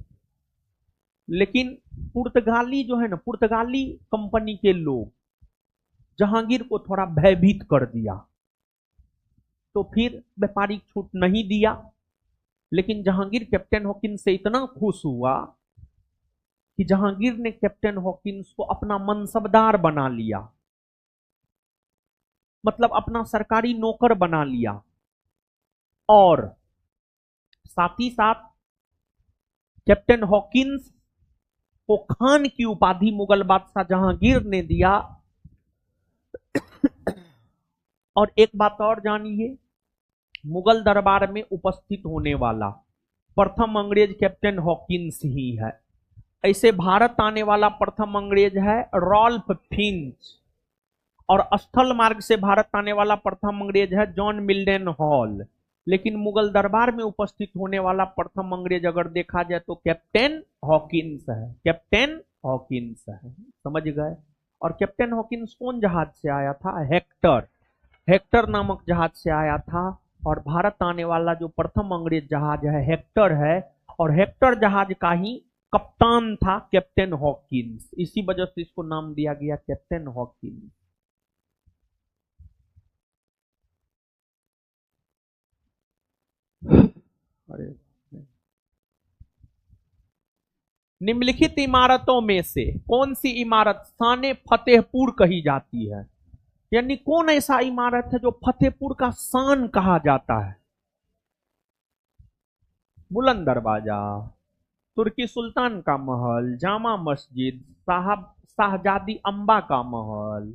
लेकिन पुर्तगाली जो है ना, पुर्तगाली कंपनी के लोग जहांगीर को थोड़ा भयभीत कर दिया, तो फिर व्यापारिक छूट नहीं दिया। लेकिन जहांगीर कैप्टन हॉकिंस से इतना खुश हुआ कि जहांगीर ने कैप्टन हॉकिंस को अपना मनसबदार बना लिया, मतलब अपना सरकारी नौकर बना लिया। और साथ ही साथ कैप्टन हॉकिंस को खान की उपाधि मुगल बादशाह जहांगीर ने दिया। और एक बात और जानिए, मुगल दरबार में उपस्थित होने वाला प्रथम अंग्रेज कैप्टन हॉकिंस ही है। ऐसे भारत आने वाला प्रथम अंग्रेज है रॉल्फ फिंच, और स्थल मार्ग से भारत आने वाला प्रथम अंग्रेज है जॉन मिल्डन हॉल। लेकिन मुगल दरबार में उपस्थित होने वाला प्रथम अंग्रेज अगर देखा जाए तो कैप्टन हॉकिंस है। कैप्टन हॉकिंस है, समझ गए। और कैप्टन हॉकिंस कौन जहाज से आया था? हेक्टर। हेक्टर नामक जहाज से आया था। और भारत आने वाला जो प्रथम अंग्रेज जहाज है हेक्टर है, और हेक्टर जहाज का ही कप्तान था कैप्टन हॉकिंस। इसी वजह से इसको नाम दिया गया कैप्टन हॉकिंस। अरे, निम्नलिखित इमारतों में से कौन सी इमारत शान फतेहपुर कही जाती है? यानी कौन ऐसा इमारत है जो फतेहपुर का शान कहा जाता है? बुलंद दरवाजा, तुर्की सुल्तान का महल, जामा मस्जिद, साहब शाहजादी अम्बा का महल।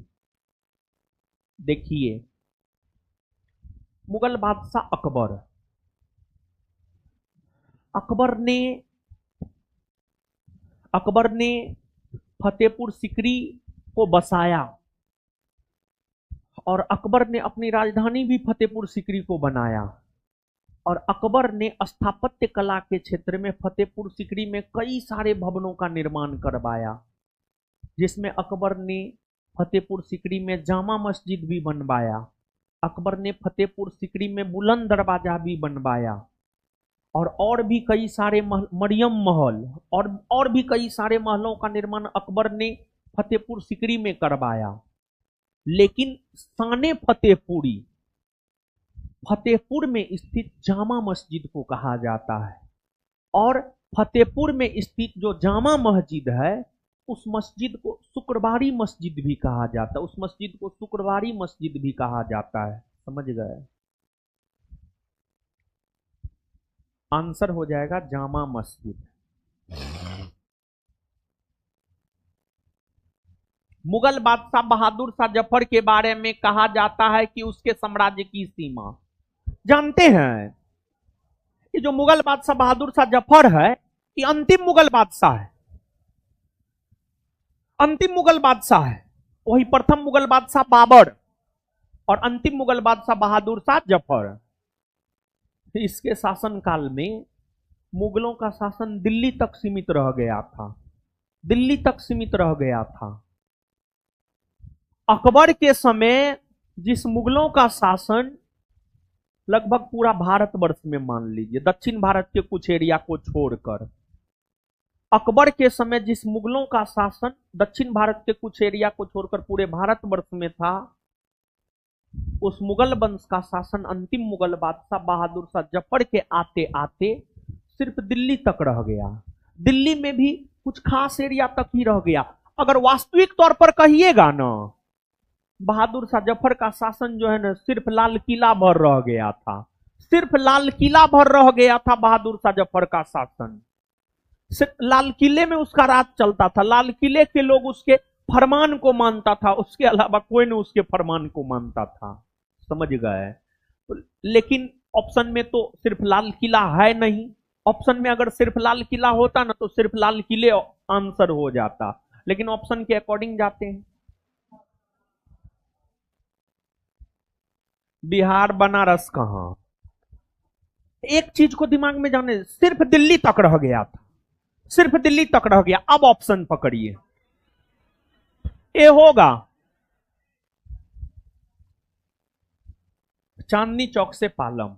देखिए, मुगल बादशाह अकबर, अकबर ने फतेहपुर सिकरी को बसाया, और अकबर ने अपनी राजधानी भी फतेहपुर सिकरी को बनाया। और अकबर ने स्थापत्य कला के क्षेत्र में फतेहपुर सिकरी में कई सारे भवनों का निर्माण करवाया, जिसमें अकबर ने फतेहपुर सिकरी में जामा मस्जिद भी बनवाया। अकबर ने फतेहपुर सिकरी में बुलंद दरवाजा भी बनवाया, और भी कई सारे मरियम महल और भी कई सारे महलों का निर्माण अकबर ने फतेहपुर सिकरी में करवाया। लेकिन शान फतेहपुरी फतेहपुर में स्थित जामा मस्जिद को कहा जाता है। और फतेहपुर में स्थित जो जामा मस्जिद है, उस मस्जिद को शुक्रवारी मस्जिद भी कहा जाता है। उस मस्जिद को शुक्रवारी मस्जिद भी कहा जाता है, समझ गए। आंसर हो जाएगा जामा मस्जिद। मुगल बादशाह बहादुर शाह जफर के बारे में कहा जाता है कि उसके साम्राज्य की सीमा, जानते हैं कि जो मुगल बादशाह बहादुर शाह जफर है ये अंतिम मुगल बादशाह है, अंतिम मुगल बादशाह है। वही प्रथम मुगल बादशाह बाबर और अंतिम मुगल बादशाह बहादुर शाह जफर। इसके शासनकाल में मुगलों का शासन दिल्ली तक सीमित रह गया था, दिल्ली तक सीमित रह गया था। अकबर के समय जिस मुगलों का शासन लगभग पूरा भारतवर्ष में मान लीजिए, दक्षिण भारत के कुछ एरिया को छोड़कर, अकबर के समय जिस मुगलों का शासन दक्षिण भारत के कुछ एरिया को छोड़कर पूरे भारतवर्ष में था, उस मुगल वंश का शासन अंतिम मुगल बादशाह बहादुर शाह जफर के आते आते सिर्फ दिल्ली तक रह गया। दिल्ली में भी कुछ खास एरिया तक ही रह गया। अगर वास्तविक तौर पर कहिएगा ना, बहादुर शाह जफर का शासन जो है ना सिर्फ लाल किला भर रह गया था, सिर्फ लाल किला भर रह गया था बहादुर शाह जफर का शासन। सिर्फ लाल किले में उसका राज चलता था, लाल किले के लोग उसके फरमान को मानता था, उसके अलावा कोई नहीं उसके फरमान को मानता था, समझ गए। लेकिन ऑप्शन में तो सिर्फ लाल किला है नहीं, ऑप्शन में अगर सिर्फ लाल किला होता ना तो सिर्फ लाल किले आंसर हो जाता, लेकिन ऑप्शन के अकॉर्डिंग जाते हैं। बिहार बनारस कहां, एक चीज को दिमाग में जाने, सिर्फ दिल्ली तक रह गया था, सिर्फ दिल्ली तक रह गया। अब ऑप्शन पकड़िए, ए होगा चांदनी चौक से पालम,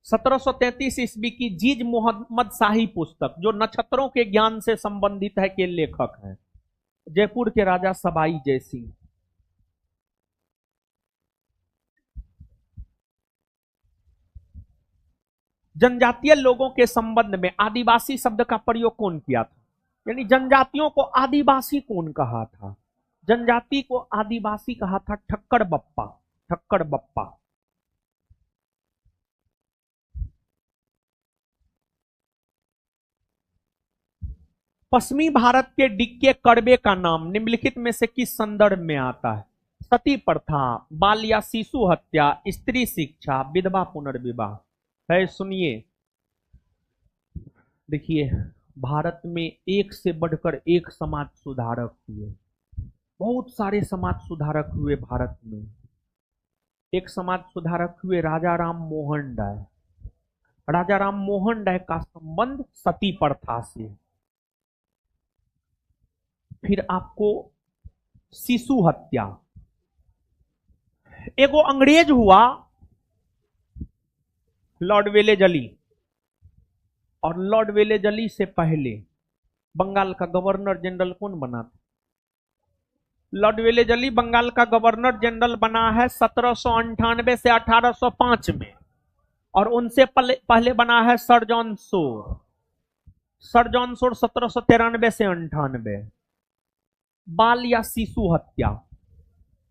1733 ईस्वी की जीज मोहम्मद शाही पुस्तक जो नक्षत्रों के ज्ञान से संबंधित है, के लेखक हैं जयपुर के राजा सबाई जयसिंह। जनजातीय लोगों के संबंध में आदिवासी शब्द का प्रयोग कौन किया था? यानी जनजातियों को आदिवासी कौन कहा था? जनजाति को आदिवासी कहा था ठक्कर बप्पा, ठक्कर बप्पा। पश्चिमी भारत के डिक्के कड़बे का नाम निम्नलिखित में से किस संदर्भ में आता है? सती प्रथा, बाल या शिशु हत्या, स्त्री शिक्षा, विधवा पुनर्विवाह। है सुनिए, देखिए भारत में एक से बढ़कर एक समाज सुधारक हुए, बहुत सारे समाज सुधारक हुए भारत में। एक समाज सुधारक हुए राजा राम मोहन राय। राजा राम मोहन राय का संबंध सती प्रथा से। फिर आपको शिशु हत्या, एगो अंग्रेज हुआ लॉर्ड वेलेजली, और लॉर्ड वेलेजली से पहले बंगाल का गवर्नर जनरल कौन बना था? लॉर्ड वेलेजली बंगाल का गवर्नर जनरल बना है 1798 से 1805 में, और उनसे पहले बना है सर जॉन सोर। सर जॉन सोर 1793 से 98। बाल या शिशु हत्या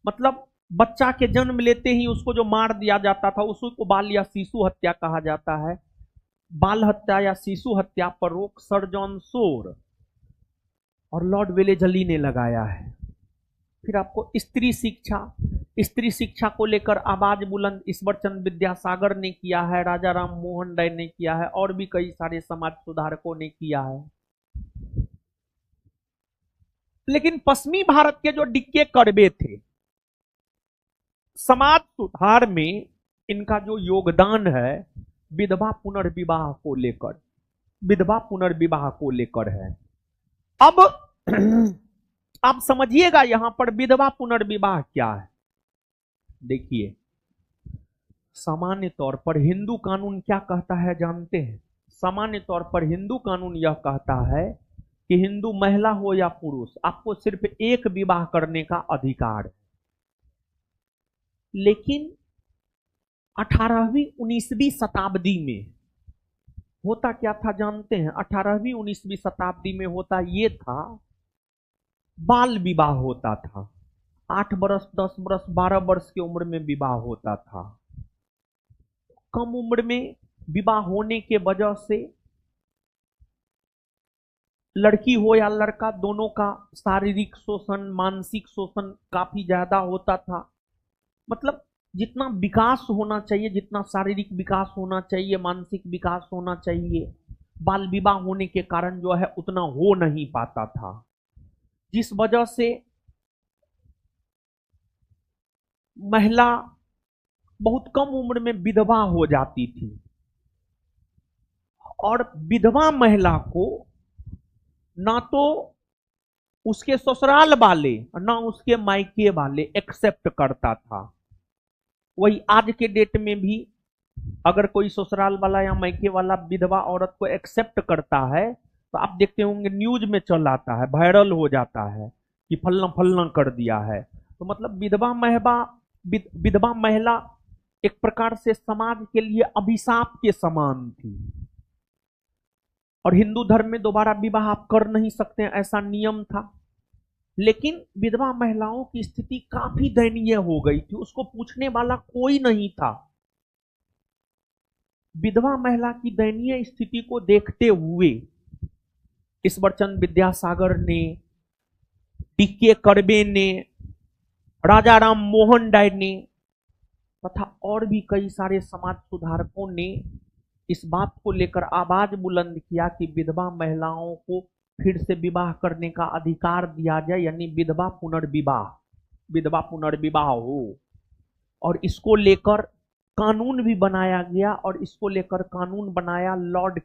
मतलब बच्चा के जन्म लेते ही उसको जो मार दिया जाता था उसी को बाल या शिशु हत्या कहा जाता है। बाल हत्या या शिशु हत्या पर रोक सर जॉन सोर और लॉर्ड वेलेजली ने लगाया है। फिर आपको स्त्री शिक्षा, स्त्री शिक्षा को लेकर आवाज बुलंद ईश्वरचंद विद्यासागर ने किया है, राजा राम मोहन राय ने किया है, और भी कई सारे समाज सुधारकों ने किया है। लेकिन पश्चिमी भारत के जो डिक्के कड़बे थे, समाज सुधार में इनका जो योगदान है विधवा पुनर्विवाह को लेकर, विधवा पुनर्विवाह को लेकर है। अब आप समझिएगा यहां पर विधवा पुनर्विवाह क्या है। देखिए सामान्य तौर पर हिंदू कानून क्या कहता है जानते हैं? सामान्य तौर पर हिंदू कानून यह कहता है कि हिंदू महिला हो या पुरुष, आपको सिर्फ एक विवाह करने का अधिकार है। लेकिन 18वीं 19वीं शताब्दी में होता क्या था जानते हैं? 18वीं 19वीं शताब्दी में होता ये था बाल विवाह होता था। 8 बरस, 10 बरस, 12 वर्ष की उम्र में विवाह होता था। कम उम्र में विवाह होने के वजह से लड़की हो या लड़का, दोनों का शारीरिक शोषण, मानसिक शोषण काफी ज्यादा होता था। मतलब जितना विकास होना चाहिए, जितना शारीरिक विकास होना चाहिए, मानसिक विकास होना चाहिए, बाल विवाह होने के कारण जो है उतना हो नहीं पाता था, जिस वजह से महिला बहुत कम उम्र में विधवा हो जाती थी। और विधवा महिला को ना तो उसके ससुराल वाले ना उसके मायके वाले एक्सेप्ट करता था। वही आज के डेट में भी अगर कोई ससुराल वाला या मायके वाला विधवा औरत को एक्सेप्ट करता है तो आप देखते होंगे न्यूज में चल आता है, वायरल हो जाता है कि फलना फलना कर दिया है। तो मतलब विधवा महिला एक प्रकार से समाज के लिए अभिशाप के समान थी। और हिंदू धर्म में दोबारा विवाह आप कर नहीं सकते, ऐसा नियम था। लेकिन विधवा महिलाओं की स्थिति काफी दयनीय हो गई थी, उसको पूछने वाला कोई नहीं था। विधवा महिला की दयनीय स्थिति को देखते हुए ईश्वरचंद विद्यासागर ने, डी.के. कर्वे ने, राजा राम मोहन राय ने तथा और भी कई सारे समाज सुधारकों ने इस बात को लेकर आवाज बुलंद किया कि विधवा महिलाओं को फिर से विवाह करने का अधिकार दिया जाए, यानी विधवा पुनर्विवाह हो। और इसको लेकर कानून भी बनाया गया, और इसको लेकर कानून बनाया लॉर्ड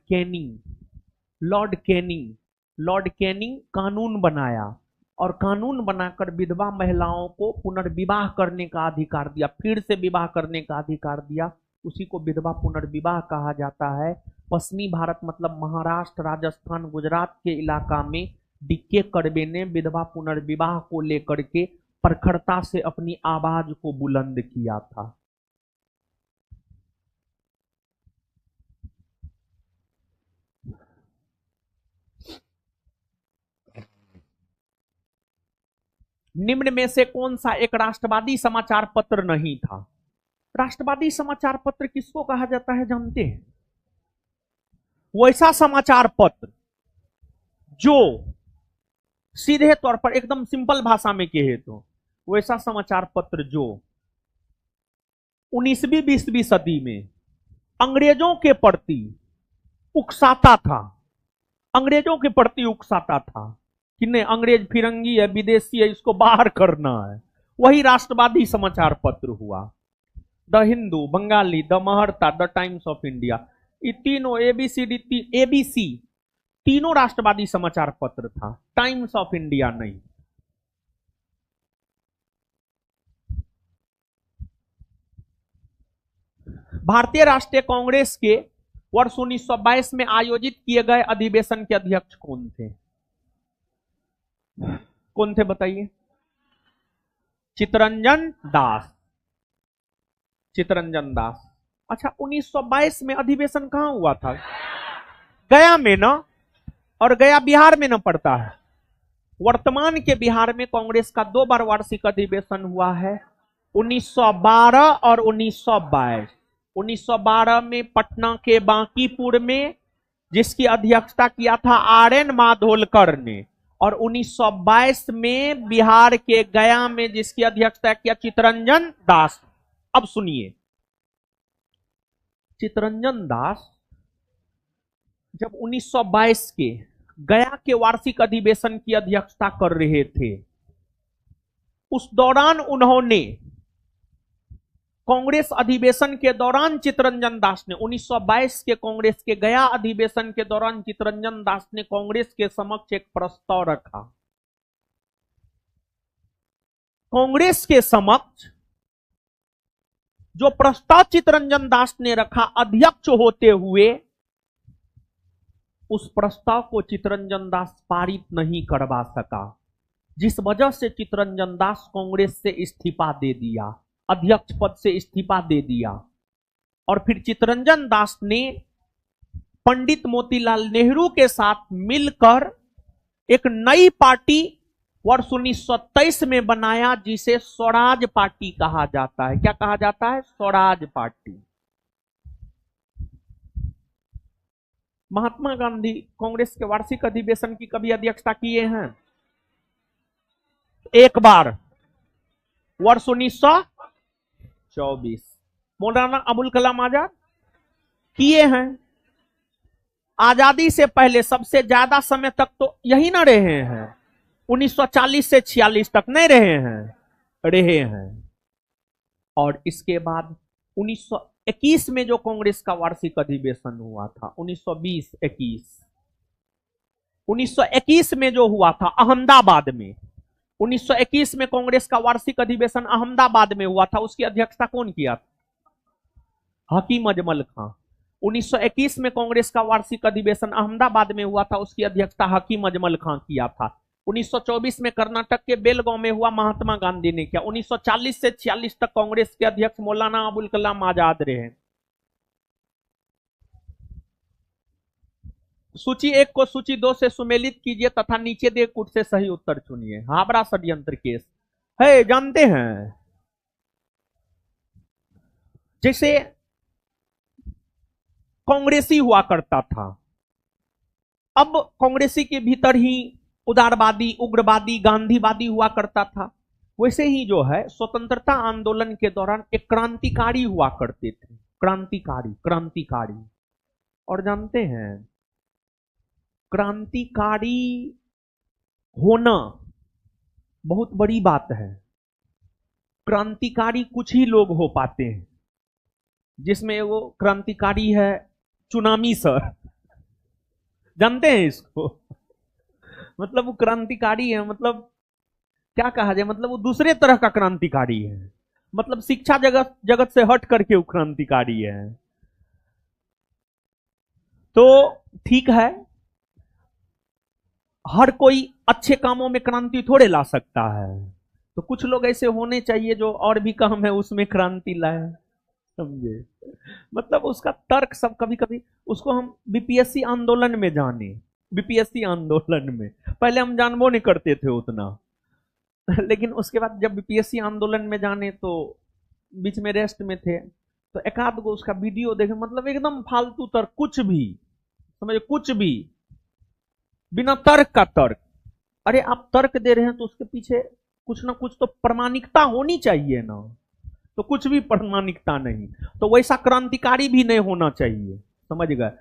कैनिंग कानून बनाया, और कानून बनाकर विधवा महिलाओं को पुनर्विवाह करने का अधिकार दिया, फिर से विवाह करने का अधिकार दिया। उसी को विधवा पुनर्विवाह कहा जाता है। पश्चिमी भारत मतलब महाराष्ट्र, राजस्थान, गुजरात के इलाका में डी.के. कर्वे ने विधवा पुनर्विवाह को लेकर के प्रखरता से अपनी आवाज को बुलंद किया था। निम्न में से कौन सा एक राष्ट्रवादी समाचार पत्र नहीं था? राष्ट्रवादी समाचार पत्र किसको कहा जाता है जानते हैं? वैसा समाचार पत्र जो सीधे तौर पर एकदम सिंपल भाषा में कहे तो वैसा समाचार पत्र जो 19वीं 20वीं सदी में अंग्रेजों के प्रति उकसाता था कि नहीं, अंग्रेज फिरंगी है, विदेशी है, इसको बाहर करना है। वही राष्ट्रवादी समाचार पत्र हुआ। The Hindu, Bengali, the Mahratta, the Times of India, ये तीनों एबीसी तीनों राष्ट्रवादी समाचार पत्र था, टाइम्स ऑफ इंडिया नहीं। भारतीय राष्ट्रीय कांग्रेस के वर्ष 1922 में आयोजित किए गए अधिवेशन के अध्यक्ष कौन थे? बताइए। चित्तरंजन दास। अच्छा, 1922 में अधिवेशन कहां हुआ था? गया में ना, और गया बिहार में ना पड़ता है। वर्तमान के बिहार में कांग्रेस का 2 बार वार्षिक अधिवेशन हुआ है, 1912 और 1922। 1912 में पटना के बांकीपुर में, जिसकी अध्यक्षता किया था आर.एन. माधोलकर ने, और 1922 में बिहार के गया में जिसकी अध्यक्षता किया चित्तरंजन दास। अब सुनिए, चित्तरंजन दास जब 1922 के गया के वार्षिक अधिवेशन की अध्यक्षता कर रहे थे, उस दौरान उन्होंने कांग्रेस अधिवेशन के दौरान चित्तरंजन दास ने 1922 के कांग्रेस के गया अधिवेशन के दौरान चित्तरंजन दास ने कांग्रेस के समक्ष एक प्रस्ताव रखा। कांग्रेस के समक्ष जो प्रस्ताव चित्तरंजन दास ने रखा, अध्यक्ष होते हुए उस प्रस्ताव को चित्तरंजन दास पारित नहीं करवा सका, जिस वजह से चित्तरंजन दास कांग्रेस से इस्तीफा दे दिया, अध्यक्ष पद से इस्तीफा दे दिया। और फिर चित्तरंजन दास ने पंडित मोतीलाल नेहरू के साथ मिलकर एक नई पार्टी वर्ष 1923 में बनाया, जिसे स्वराज पार्टी कहा जाता है। क्या कहा जाता है? स्वराज पार्टी। महात्मा गांधी कांग्रेस के वार्षिक अधिवेशन की कभी अध्यक्षता किए हैं? एक बार, वर्ष 1924। मौलाना अबुल कलाम आजाद किए हैं। आजादी से पहले सबसे ज्यादा समय तक तो यही ना रहे हैं, 1940 से 46 तक नहीं रहे हैं। और इसके बाद 1921 में जो कांग्रेस का वार्षिक अधिवेशन हुआ था, 1921 में जो हुआ था अहमदाबाद में, 1921 में कांग्रेस का वार्षिक अधिवेशन अहमदाबाद में हुआ था। उसकी अध्यक्षता कौन किया था? हकीम अजमल खां। 1921 में कांग्रेस का वार्षिक अधिवेशन अहमदाबाद में हुआ था, उसकी अध्यक्षता हकीम अजमल खां किया था। 1924 में कर्नाटक के बेलगांव में हुआ, महात्मा गांधी ने किया। 1940 से 46 तक कांग्रेस के अध्यक्ष मौलाना अबुल कलाम आजाद रहे। सूची 1 को सूची 2 से सुमेलित कीजिए तथा नीचे दिए कूट से सही उत्तर चुनिए। हावड़ा षड्यंत्र केस है, जानते हैं। जैसे कांग्रेसी हुआ करता था, अब कांग्रेसी के भीतर ही उदारवादी, उग्रवादी, गांधीवादी हुआ करता था। वैसे ही जो है स्वतंत्रता आंदोलन के दौरान एक क्रांतिकारी हुआ करते थे। क्रांतिकारी। और जानते हैं, क्रांतिकारी होना बहुत बड़ी बात है। क्रांतिकारी कुछ ही लोग हो पाते हैं, जिसमें वो क्रांतिकारी है चुनामी सर, जानते हैं इसको। मतलब वो क्रांतिकारी है, मतलब क्या कहा जाए, मतलब वो दूसरे तरह का क्रांतिकारी है। मतलब शिक्षा जगत से हट करके वो क्रांतिकारी है। तो ठीक है, हर कोई अच्छे कामों में क्रांति थोड़े ला सकता है। तो कुछ लोग ऐसे होने चाहिए जो और भी काम है उसमें क्रांति लाए, समझे। मतलब उसका तर्क सब कभी कभी उसको हम बीपीएससी आंदोलन में जाने। बीपीएससी आंदोलन में पहले हम जानबो नहीं करते थे उतना, लेकिन उसके बाद जब बीपीएससी आंदोलन में जाने तो बीच में रेस्ट में थे, तो एक आध गो उसका वीडियो देखे। मतलब एकदम फालतू तर्क, कुछ भी समझे, कुछ भी बिना तर्क का तर्क। अरे आप तर्क दे रहे हैं तो उसके पीछे कुछ ना कुछ तो प्रामाणिकता होनी चाहिए ना, तो कुछ भी प्रामाणिकता नहीं। तो वैसा क्रांतिकारी भी नहीं होना चाहिए, समझ गए।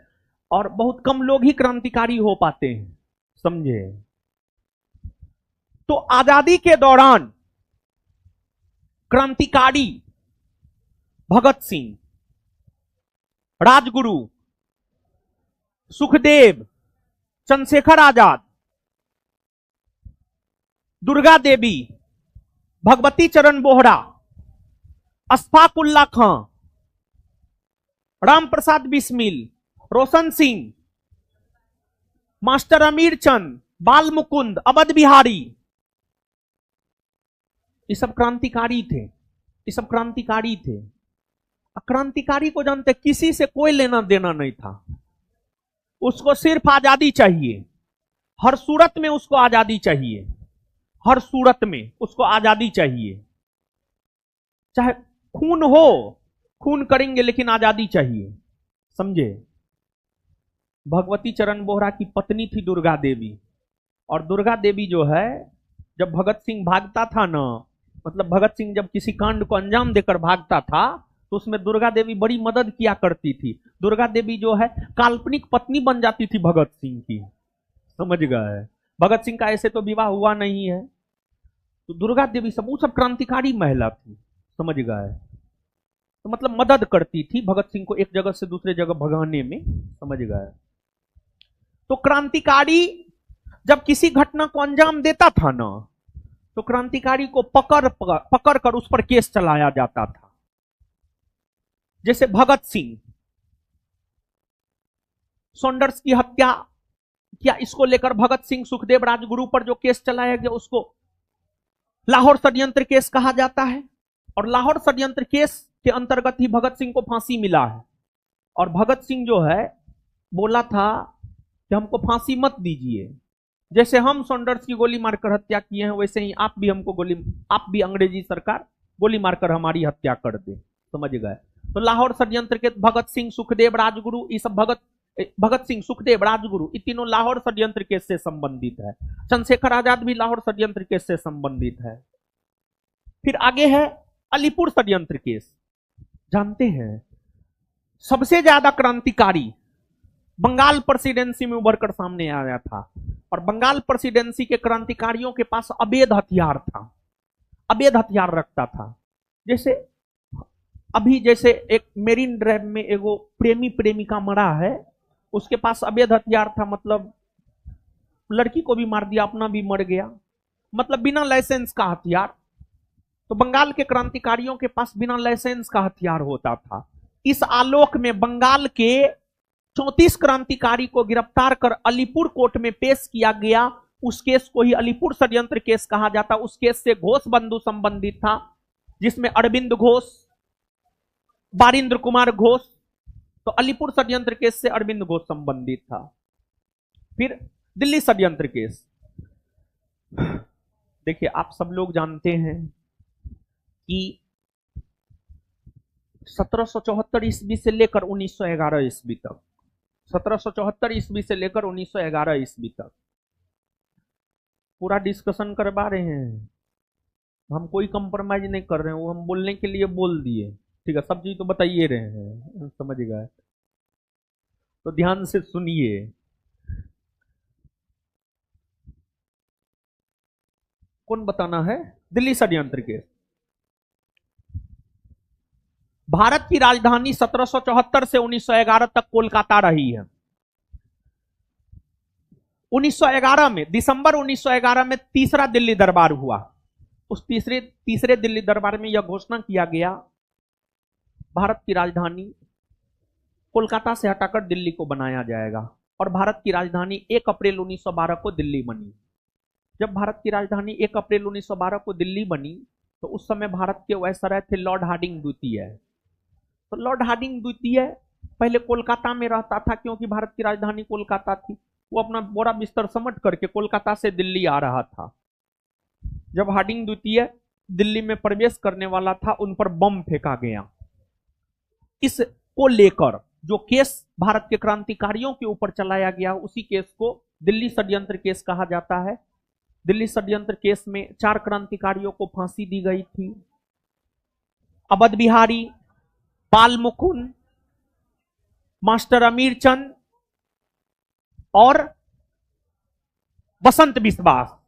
और बहुत कम लोग ही क्रांतिकारी हो पाते हैं, समझे। तो आजादी के दौरान क्रांतिकारी भगत सिंह, राजगुरु, सुखदेव, चंद्रशेखर आजाद, दुर्गा देवी, भगवती चरण बोहरा, अशफाक उल्ला खां, राम प्रसाद बिस्मिल, रोशन सिंह, मास्टर अमीर चंद, बाल मुकुंद, अवध बिहारी, ये सब क्रांतिकारी थे। ये सब क्रांतिकारी थे। क्रांतिकारी को जानते, किसी से कोई लेना देना नहीं था, उसको सिर्फ आजादी चाहिए। हर सूरत में उसको आजादी चाहिए, हर सूरत में उसको आजादी चाहिए। चाहे खून हो, खून करेंगे लेकिन आजादी चाहिए, समझे। भगवती चरण बोहरा की पत्नी थी दुर्गा देवी, और दुर्गा देवी जो है, जब भगत सिंह भागता था ना, मतलब भगत सिंह जब किसी कांड को अंजाम देकर भागता था, तो उसमें दुर्गा देवी बड़ी मदद किया करती थी। दुर्गा देवी जो है काल्पनिक पत्नी बन जाती थी भगत सिंह की, समझ गए। भगत सिंह का ऐसे तो विवाह हुआ नहीं है, तो दुर्गा देवी सब वो सब क्रांतिकारी महिला थी, समझ गए। तो मतलब मदद करती थी भगत सिंह को एक जगह से दूसरे जगह भगाने में, समझ गए। तो क्रांतिकारी जब किसी घटना को अंजाम देता था ना, तो क्रांतिकारी को पकड़ कर उस पर केस चलाया जाता था। जैसे भगत सिंह, सॉन्डर्स की हत्या किया, इसको लेकर भगत सिंह, सुखदेव, राजगुरु पर जो केस चलाया गया उसको लाहौर षड्यंत्र केस कहा जाता है। और लाहौर षड्यंत्र केस के अंतर्गत ही भगत सिंह को फांसी मिला है। और भगत सिंह जो है बोला था कि हमको फांसी मत दीजिए, जैसे हम सॉन्डर्स की गोली मारकर हत्या किए हैं, वैसे ही आप भी हमको आप भी अंग्रेजी सरकार गोली मारकर हमारी हत्या कर दे। समझ गए? तो लाहौर षड्यंत्र के भगत सिंह, सुखदेव, राजगुरु, ये सब भगत सिंह, सुखदेव, राजगुरु, ये तीनों लाहौर षड्यंत्र केस से संबंधित है। चंद्रशेखर आजाद भी लाहौर षड्यंत्र केस से संबंधित है। फिर आगे है अलीपुर षड्यंत्र केस। जानते हैं सबसे ज्यादा क्रांतिकारी बंगाल प्रेसिडेंसी में उभर कर सामने आया था, और बंगाल प्रेसिडेंसी के क्रांतिकारियों के पास अवैध हथियार था, अवैध हथियार रखता था। जैसे अभी जैसे एक मेरीन ड्राइव में एगो प्रेमी प्रेमिका मरा है, उसके पास अवैध हथियार था, मतलब लड़की को भी मार दिया, अपना भी मर गया, मतलब बिना लाइसेंस का हथियार। तो बंगाल के क्रांतिकारियों के पास बिना लाइसेंस का हथियार होता था। इस आलोक में बंगाल के 34 क्रांतिकारी को गिरफ्तार कर अलीपुर कोर्ट में पेश किया गया। उस केस को ही अलीपुर षड्यंत्र केस कहा जाता। उस केस से घोष बंधु संबंधित था, जिसमें अरविंद घोष, बारिंद्र कुमार घोष, तो अलीपुर षड्यंत्र केस से अरविंद घोष संबंधित था। फिर दिल्ली षड्यंत्र केस। देखिए आप सब लोग जानते हैं कि 1774 ईस्वी से लेकर 1911 ईस्वी तक, 1774 ईस्वी से लेकर 1911 ईस्वी तक पूरा डिस्कशन करवा रहे हैं हम, कोई कंप्रोमाइज नहीं कर रहे हैं। वो हम बोलने के लिए बोल दिए, ठीक है, सब चीज तो बताइए रहे हैं, समझ गए? तो ध्यान से सुनिए। कौन बताना है? दिल्ली षड्यंत्र केस। भारत की राजधानी 1774 से 1911 तक कोलकाता रही है। 1911 में, दिसंबर 1911 में तीसरा दिल्ली दरबार हुआ। उस तीसरे दिल्ली दरबार में यह घोषणा किया गया, भारत की राजधानी कोलकाता से हटाकर दिल्ली को बनाया जाएगा। और भारत की राजधानी 1 अप्रैल 1912 को दिल्ली बनी। जब भारत की राजधानी 1 अप्रैल 1912 को दिल्ली बनी, तो उस समय भारत के वायसराय थे लॉर्ड हार्डिंग द्वितीय। तो लॉर्ड हार्डिंग द्वितीय पहले कोलकाता में रहता था, क्योंकि भारत की राजधानी कोलकाता थी। वो अपना बोरा बिस्तर समेट करके कोलकाता से दिल्ली आ रहा था। जब हार्डिंग द्वितीय दिल्ली में प्रवेश करने वाला था, उन पर बम फेंका गया। इसको लेकर जो केस भारत के क्रांतिकारियों के ऊपर चलाया गया, उसी केस को दिल्ली षड्यंत्र केस कहा जाता है। दिल्ली षड्यंत्र केस में 4 क्रांतिकारियों को फांसी दी गई थी। अवध बिहारी, बाल मुकुंद, मास्टर अमीर चंद और बसंत बिस्वास।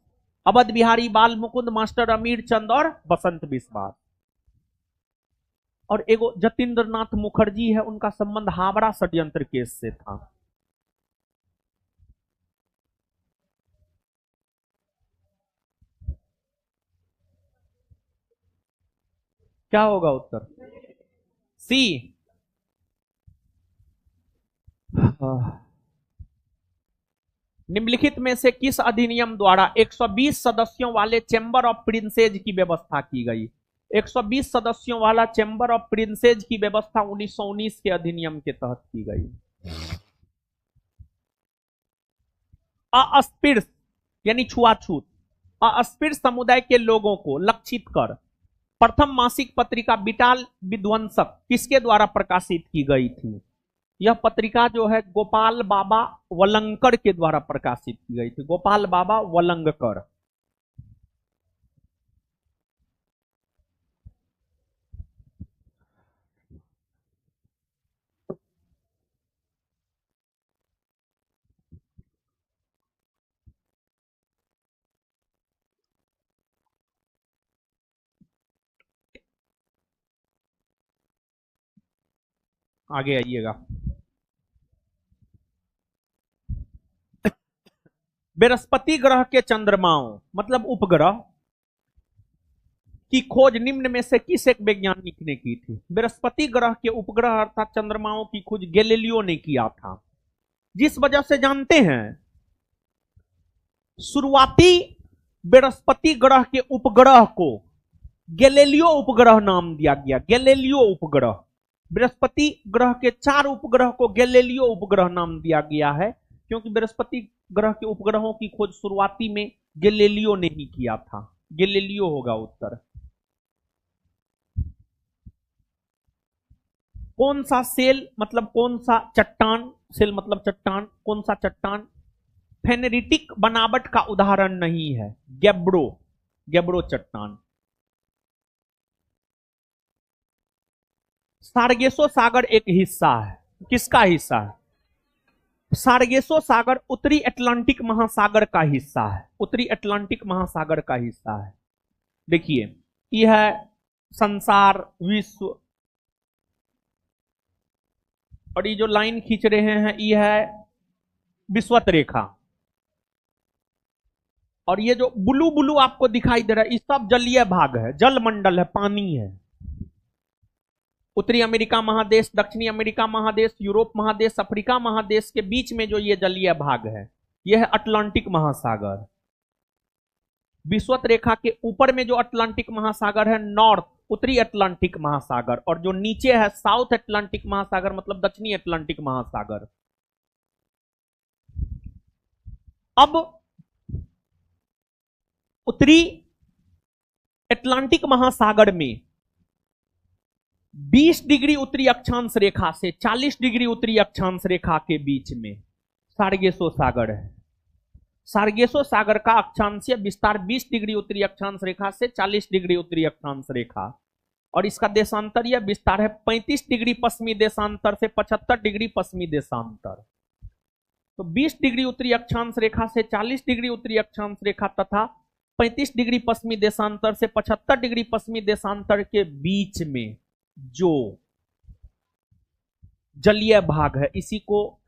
अवध बिहारी, बाल मुकुंद, मास्टर अमीर चंद और बसंत बिस्वास। और एगो जतीन्द्र नाथ मुखर्जी है, उनका संबंध हावड़ा षड्यंत्र केस से था। क्या होगा उत्तर? सी। निम्नलिखित में से किस अधिनियम द्वारा 120 सदस्यों वाले चैम्बर ऑफ प्रिंसेज की व्यवस्था की गई? 120 सदस्यों वाला चैम्बर ऑफ प्रिंसेज की व्यवस्था 1919 के अधिनियम के तहत की गई। अस्पृश्य यानी छुआछूत, अस्पृश्य समुदाय के लोगों को लक्षित कर प्रथम मासिक पत्रिका बिटाल विध्वंसक किसके द्वारा प्रकाशित की गई थी? यह पत्रिका जो है गोपाल बाबा वलंकर के द्वारा प्रकाशित की गई थी। गोपाल बाबा वलंकर। आगे आइएगा। बृहस्पति ग्रह के चंद्रमाओं मतलब उपग्रह की खोज निम्न में से किस एक वैज्ञानिक ने की थी? बृहस्पति ग्रह के उपग्रह अर्थात चंद्रमाओं की खोज गैलीलियो ने किया था। जिस वजह से जानते हैं शुरुआती बृहस्पति ग्रह के उपग्रह को गैलीलियो उपग्रह नाम दिया गया। गैलीलियो उपग्रह, बृहस्पति ग्रह के 4 उपग्रह को गैलीलियो उपग्रह नाम दिया गया है, क्योंकि बृहस्पति ग्रह के उपग्रहों की खोज शुरुआती में गैलीलियो ने ही किया था। गैलीलियो होगा उत्तर। कौन सा सेल मतलब कौन सा चट्टान, सेल मतलब चट्टान, कौन सा चट्टान फेनेरिटिक बनावट का उदाहरण नहीं है? गैब्रो, गैब्रो चट्टान। सारगेसो सागर एक हिस्सा है, किसका हिस्सा है? सारगेसो सागर उत्तरी अटलांटिक महासागर का हिस्सा है, उत्तरी अटलांटिक महासागर का हिस्सा है। देखिए यह है संसार, विश्व, और ये जो लाइन खींच रहे हैं यह है विषुवत रेखा, और ये जो ब्लू ब्लू आपको दिखाई दे रहा है ये सब जलीय भाग है, जल मंडल है, पानी है। उत्तरी अमेरिका महादेश, दक्षिणी अमेरिका महादेश, यूरोप महादेश, अफ्रीका महादेश के बीच में जो ये जलीय भाग है यह है अटलांटिक महासागर। विषुवत रेखा के ऊपर में जो अटलांटिक महासागर है नॉर्थ, उत्तरी अटलांटिक महासागर, और जो नीचे है साउथ अटलांटिक महासागर मतलब दक्षिणी अटलांटिक महासागर। अब उत्तरी अटलांटिक महासागर में 20 डिग्री उत्तरी अक्षांश रेखा से 40 डिग्री उत्तरी अक्षांश रेखा के बीच में सारगेसो सागर है। सारगेसो सागर का अक्षांशीय विस्तार 20 डिग्री उत्तरी अक्षांश रेखा से 40 डिग्री उत्तरी अक्षांश रेखा, और इसका देशांतरीय विस्तार है 35 डिग्री पश्चिमी देशांतर से 75 डिग्री पश्चिमी देशांतर। तो 20 डिग्री उत्तरी अक्षांश रेखा से 40 डिग्री उत्तरी अक्षांश रेखा तथा 35 डिग्री पश्चिमी देशांतर से 75 डिग्री पश्चिमी देशांतर के बीच में जो जलीय भाग है, इसी को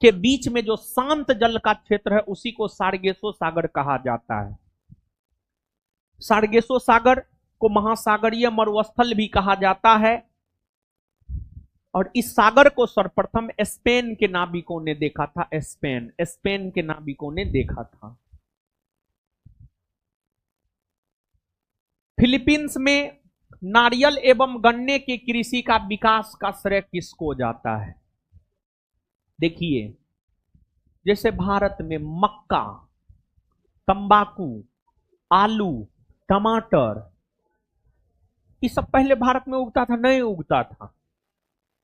के बीच में जो शांत जल का क्षेत्र है उसी को सारगेसो सागर कहा जाता है। सारगेसो सागर को महासागरीय मरुस्थल भी कहा जाता है, और इस सागर को सर्वप्रथम स्पेन के नाविकों ने देखा था। स्पेन के नाविकों ने देखा था। फिलीपींस में नारियल एवं गन्ने की कृषि का विकास का श्रेय किसको जाता है? देखिए जैसे भारत में मक्का, तंबाकू, आलू, टमाटर, ये सब पहले भारत में उगता था, नहीं उगता था।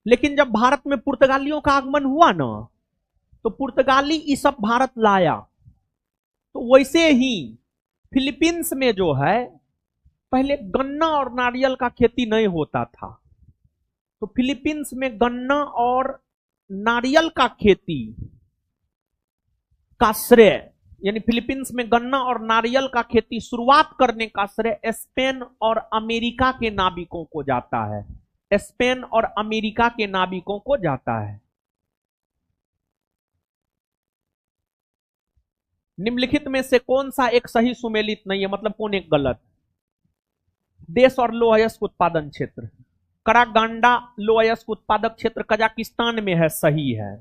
लेकिन जब भारत में पुर्तगालियों का आगमन हुआ ना, तो पुर्तगाली ये सब भारत लाया। तो वैसे ही फिलीपींस में जो है पहले गन्ना और नारियल का खेती नहीं होता था, तो फिलीपींस में गन्ना और नारियल का खेती का श्रेय, यानी फिलीपींस में गन्ना और नारियल का खेती शुरुआत करने का श्रेय स्पेन और अमेरिका के नाविकों को जाता है। स्पेन और अमेरिका के नाविकों को जाता है। निम्नलिखित में से कौन सा एक सही सुमेलित नहीं है, मतलब कौन एक गलत? देश और लोहयस्क उत्पादन क्षेत्र, करागांडा लोहयस्क उत्पादक क्षेत्र कजाकिस्तान में है, सही है।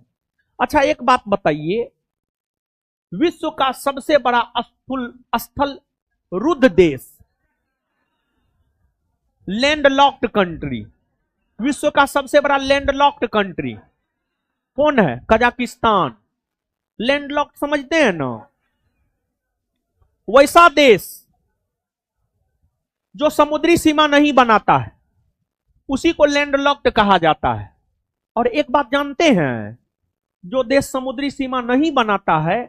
अच्छा एक बात बताइए, विश्व का सबसे बड़ा स्थल रुद्ध देश, लैंडलॉक्ड कंट्री, विश्व का सबसे बड़ा लैंडलॉक्ड कंट्री कौन है? कजाकिस्तान। लैंडलॉक्ड समझते हैं ना? वैसा देश जो समुद्री सीमा नहीं बनाता है उसी को लैंडलॉक्ड कहा जाता है। और एक बात जानते हैं, जो देश समुद्री सीमा नहीं बनाता है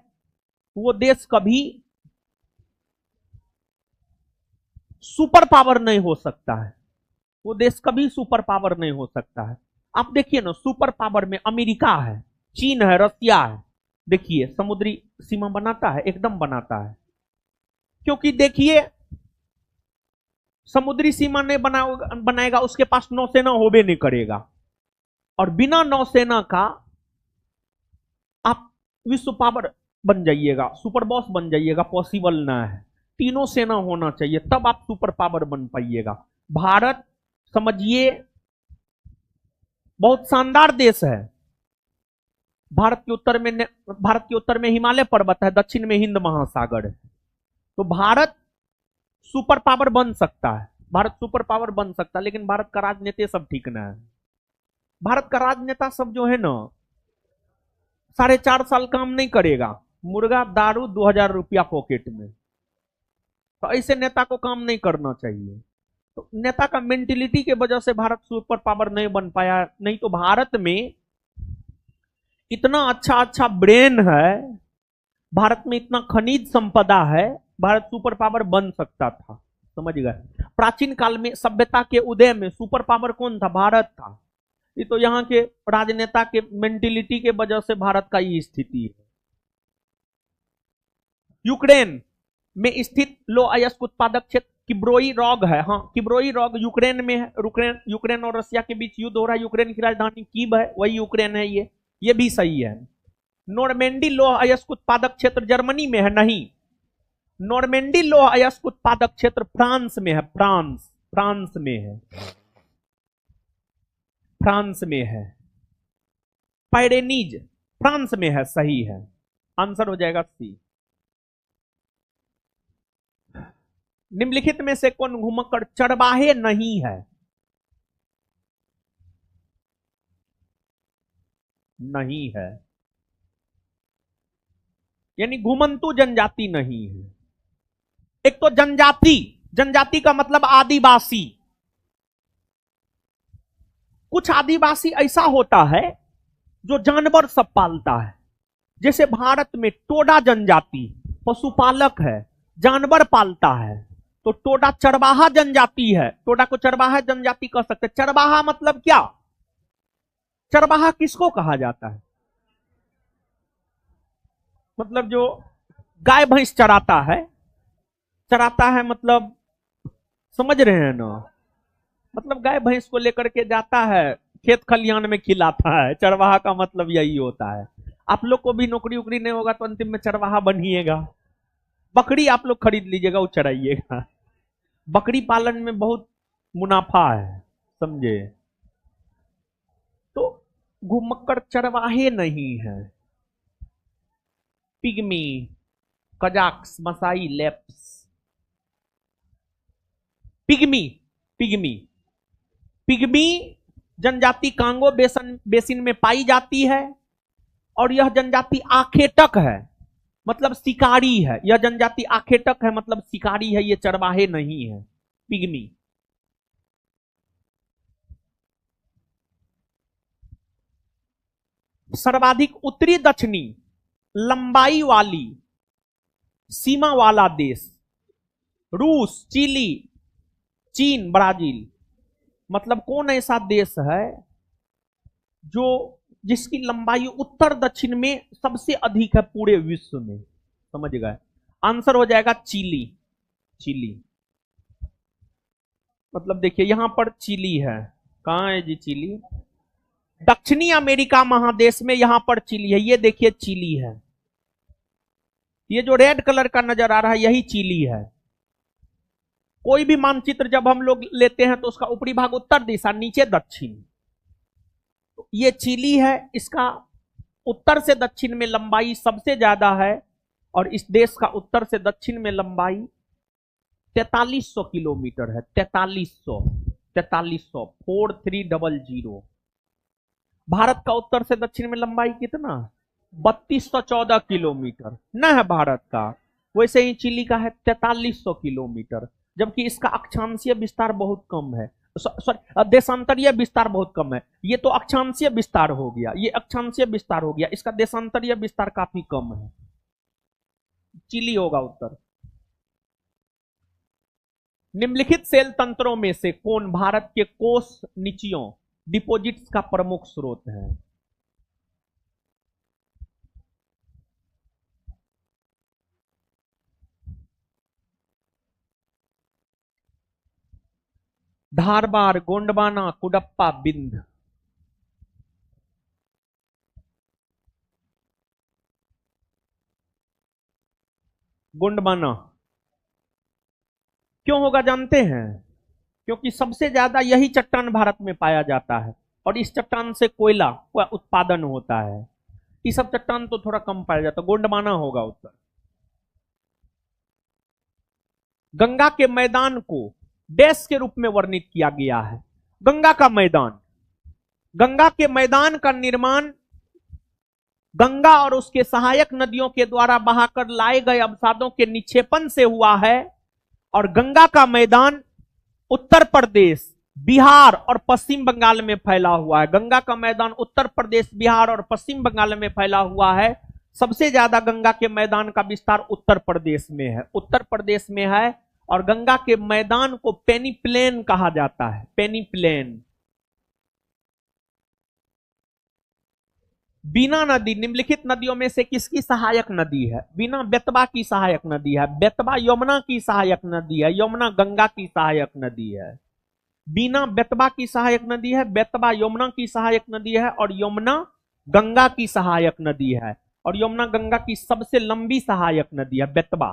वो देश कभी सुपर पावर नहीं हो सकता है, वो देश कभी सुपर पावर नहीं हो सकता है। आप देखिए ना, सुपर पावर में अमेरिका है, चीन है, रसिया है। देखिए समुद्री सीमा बनाता है, एकदम बनाता है, क्योंकि देखिए समुद्री सीमा नहीं बनाएगा उसके पास नौसेना होबे नहीं करेगा, और बिना नौसेना का आप विश्व पावर बन जाइएगा, सुपर बॉस बन जाइएगा, पॉसिबल ना है। तीनों सेना होना चाहिए तब आप सुपर पावर बन पाइएगा। भारत समझिए बहुत शानदार देश है। भारत के उत्तर में हिमालय पर्वत है, दक्षिण में हिंद महासागर है। तो भारत सुपर पावर बन सकता है, भारत सुपर पावर बन सकता है, लेकिन भारत का राजनीति सब ठीक ना है। भारत का राजनेता सब जो है ना 4.5 साल काम नहीं करेगा, मुर्गा, दारू, 2000 रुपया पॉकेट में। तो ऐसे नेता को काम नहीं करना चाहिए। तो नेता का मेंटेलिटी के वजह से भारत सुपर पावर नहीं बन पाया। नहीं तो भारत में इतना अच्छा अच्छा ब्रेन है, भारत में इतना खनिज संपदा है, भारत सुपर पावर बन सकता था। समझ गए? प्राचीन काल में सभ्यता के उदय में सुपर पावर कौन था? भारत था। ये तो यहाँ के राजनेता के मेंटेलिटी के वजह से भारत का ये स्थिति है। यूक्रेन में स्थित लो अयस्क उत्पादक क्षेत्र किब्रोई रॉग है। हाँ, किब्रोई रॉग यूक्रेन में है। यूक्रेन और रशिया के बीच युद्ध हो रहा है। यूक्रेन की राजधानी कीव है, वही यूक्रेन है। ये भी सही है। नॉर्मेंडी लोह अयस्क उत्पादक क्षेत्र जर्मनी में है? नहीं, नॉर्मेंडी लोह अयस्क उत्पादक क्षेत्र फ्रांस में है। फ्रांस में है। फ्रांस में है। पायरेनीज फ्रांस में है। सही है, आंसर हो जाएगा सी। निम्नलिखित में से कौन घुमक्कड़ चरवाहे नहीं है? नहीं है, यानी घुमंतु जनजाति नहीं है। एक तो जनजाति का मतलब आदिवासी। कुछ आदिवासी ऐसा होता है जो जानवर सब पालता है। जैसे भारत में टोडा जनजाति पशुपालक है, जानवर पालता है, तो टोडा चरवाहा जनजाति है। टोडा को चरवाहा जनजाति कह सकते। चरवाहा मतलब क्या? चरवाहा किसको कहा जाता है? मतलब जो गाय भैंस चराता है, मतलब समझ रहे हैं ना? मतलब गाय भैंस को लेकर के जाता है, खेत खलियान में खिलाता है। चरवाहा का मतलब यही होता है। आप लोग को भी नौकरी उकरी नहीं होगा तो अंतिम में चरवाहा बनिएगा। बकरी आप लोग खरीद लीजिएगा, वो चराइएगा। बकरी पालन में बहुत मुनाफा है, समझे? तो घुमक्कड़ चरवाहे नहीं है। Pygmy, Kazakhs, Masai, Lapps. Pygmy जनजाति कांगो बेसिन में पाई जाती है, और यह जनजाति आखेटक है, मतलब शिकारी है। यह जनजाति आखेटक है, मतलब शिकारी है। ये चरवाहे नहीं है, पिग्मी। सर्वाधिक उत्तरी दक्षिणी लंबाई वाली सीमा वाला देश रूस, चिली, चीन, ब्राजील। मतलब कौन ऐसा देश है जो जिसकी लंबाई उत्तर दक्षिण में सबसे अधिक है पूरे विश्व में? समझ गए? आंसर हो जाएगा चिली। मतलब देखिए यहां पर चिली है। कहां है जी चिली? दक्षिणी अमेरिका महादेश में यहां पर चिली है। ये देखिए चिली है। ये जो रेड कलर का नजर आ रहा है यही चिली है। कोई भी मानचित्र जब हम लोग लेते हैं तो उसका ऊपरी भाग उत्तर दिशा, नीचे दक्षिण। तो ये चिली है। इसका उत्तर से दक्षिण में लंबाई सबसे ज्यादा है, और इस देश का उत्तर से दक्षिण में लंबाई 4300 किलोमीटर है। 4300 4300। भारत का उत्तर से दक्षिण में लंबाई कितना? 3214 किलोमीटर न है भारत का। वैसे ही चिली का है 4300 किलोमीटर, जबकि इसका अक्षांशीय विस्तार बहुत कम है। देशांतरीय विस्तार बहुत कम है। ये तो अक्षांशीय विस्तार हो गया, ये अक्षांशीय विस्तार हो गया। इसका देशांतरीय विस्तार काफी कम है। चिली होगा उत्तर। निम्नलिखित सेल तंत्रों में से कौन भारत के कोष नीचियों डिपॉजिट्स का प्रमुख स्रोत है? धारबार, गोंडवाना, कुडप्पा, बिंद। गोंडवाना क्यों होगा जानते हैं? क्योंकि सबसे ज्यादा यही चट्टान भारत में पाया जाता है, और इस चट्टान से कोयला का उत्पादन होता है। ये सब चट्टान तो थोड़ा कम पाया जाता है। गोंडवाना होगा उत्तर। गंगा के मैदान को डैश के रूप में वर्णित किया गया है। गंगा का मैदान का निर्माण गंगा और उसके सहायक नदियों के द्वारा बहाकर लाए गए अवसादों के निक्षेपण से हुआ है। और गंगा का मैदान उत्तर प्रदेश, बिहार और पश्चिम बंगाल में फैला हुआ है। गंगा का मैदान उत्तर प्रदेश, बिहार और पश्चिम बंगाल में फैला हुआ है। सबसे ज्यादा गंगा के मैदान का विस्तार उत्तर प्रदेश में है, उत्तर प्रदेश में है। और गंगा के मैदान को पेनीप्लेन कहा जाता है, पेनीप्लेन। बीना नदी निम्नलिखित नदियों में से किसकी सहायक नदी है? बीना बेतवा की सहायक नदी है, बेतवा यमुना की सहायक नदी है, यमुना गंगा की सहायक नदी है। बीना बेतवा की सहायक नदी है, बेतवा यमुना की सहायक नदी है और यमुना गंगा की सहायक नदी है। और यमुना गंगा की सबसे लंबी सहायक नदी है बेतवा।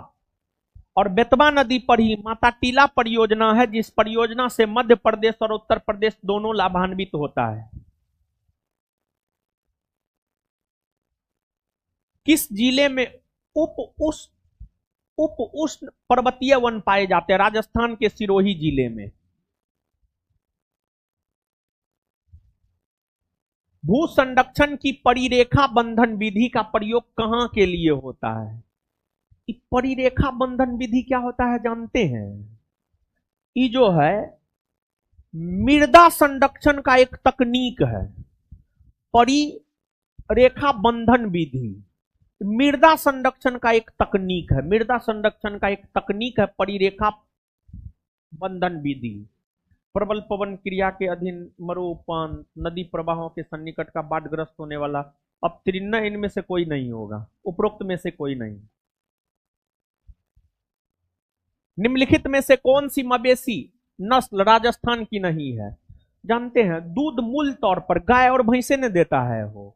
और बेतवा नदी पर ही माता टीला परियोजना है, जिस परियोजना से मध्य प्रदेश और उत्तर प्रदेश दोनों लाभान्वित होता है। किस जिले में उप उष्ण पर्वतीय वन पाए जाते हैं? राजस्थान के सिरोही जिले में। भू संरक्षण की परिरेखा बंधन विधि का प्रयोग कहां के लिए होता है? परिरेखा बंधन विधि क्या होता है जानते हैं? ये जो है मृदा संरक्षण का एक तकनीक है, परिरेखा बंधन विधि। मृदा संरक्षण का एक तकनीक है, मृदा संरक्षण का एक तकनीक है परिरेखा बंधन विधि। प्रबल पवन क्रिया के अधीन मरुउपवन नदी प्रवाहों के सन्निकट का बाढ़ग्रस्त होने वाला। अब त्रिन्ना इनमें से कोई नहीं होगा, उपरोक्त में से कोई नहीं। निम्नलिखित में से कौन सी मवेशी नस्ल राजस्थान की नहीं है? जानते हैं, दूध मूल तौर पर गाय और भैंसे ने देता है वो,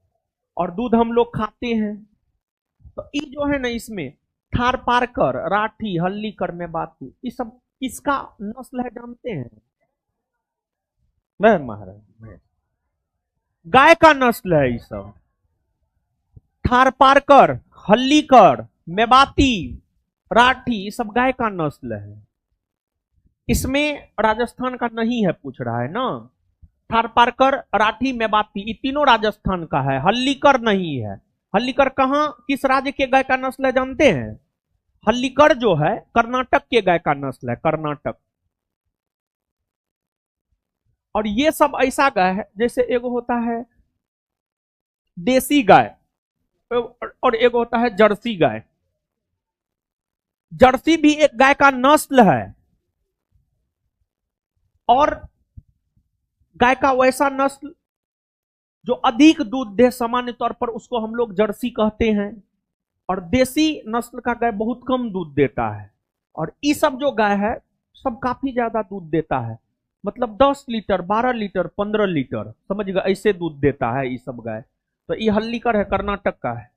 और दूध हम लोग खाते हैं। तो ये जो है ना, इसमें थार पारकर, राठी, हल्लीकर, मेवाती, ये सब किसका नस्ल है जानते हैं? वह महाराज गाय का नस्ल है। ये सब थार पारकर, हल्लीकर, मेवाती, राठी, ये सब गाय का नस्ल है। इसमें राजस्थान का नहीं है, पूछ रहा है ना। थार पारकर, राठी, मेवाती, ये तीनों राजस्थान का है, हल्लीकर नहीं है। हल्लीकर कहां, किस राज्य के गाय का नस्ल है जानते हैं? हल्लीकर जो है कर्नाटक के गाय का नस्ल है, कर्नाटक। और ये सब ऐसा गाय है, जैसे एगो होता है देसी गाय और एगो होता है जर्सी गाय। जर्सी भी एक गाय का नस्ल है, और गाय का वैसा नस्ल जो अधिक दूध दे, सामान्य तौर पर उसको हम लोग जर्सी कहते हैं। और देसी नस्ल का गाय बहुत कम दूध देता है। और ये सब जो गाय है सब काफी ज्यादा दूध देता है, मतलब 10 लीटर, 12 लीटर, 15 लीटर, समझ गए, ऐसे दूध देता है ये सब गाय। तो ये हल्लीकर है, कर्नाटक का है।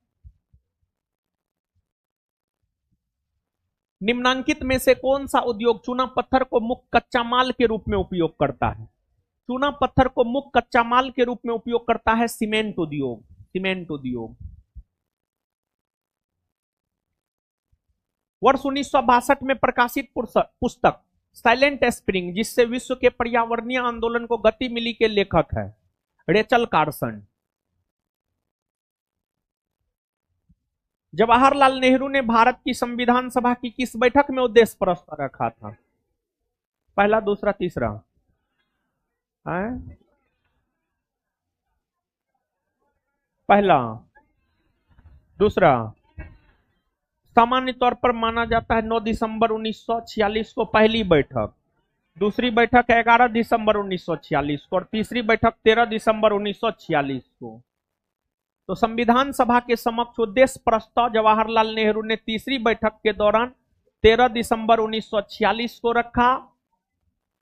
निम्नांकित में से कौन सा उद्योग चूना पत्थर को मुख्य कच्चा माल के रूप में उपयोग करता है? चूना पत्थर को मुख्य कच्चा माल के रूप में उपयोग करता है सीमेंट उद्योग, सीमेंट उद्योग। वर्ष 1962 में प्रकाशित पुस्तक साइलेंट स्प्रिंग, जिससे विश्व के पर्यावरणीय आंदोलन को गति मिली, के लेखक है रेचल कार्सन। जवाहरलाल नेहरू ने भारत की संविधान सभा की किस बैठक में उद्देश्य प्रस्ताव रखा था? पहला, दूसरा, तीसरा? पहला, दूसरा? सामान्य तौर पर माना जाता है 9 दिसंबर 1946 को पहली बैठक, दूसरी बैठक 11 दिसंबर 1946 को, और तीसरी बैठक 13 दिसंबर 1946 को। तो संविधान सभा के समक्ष उद्देश्य प्रस्ताव जवाहरलाल नेहरू ने तीसरी बैठक के दौरान 13 दिसंबर 1946 को रखा,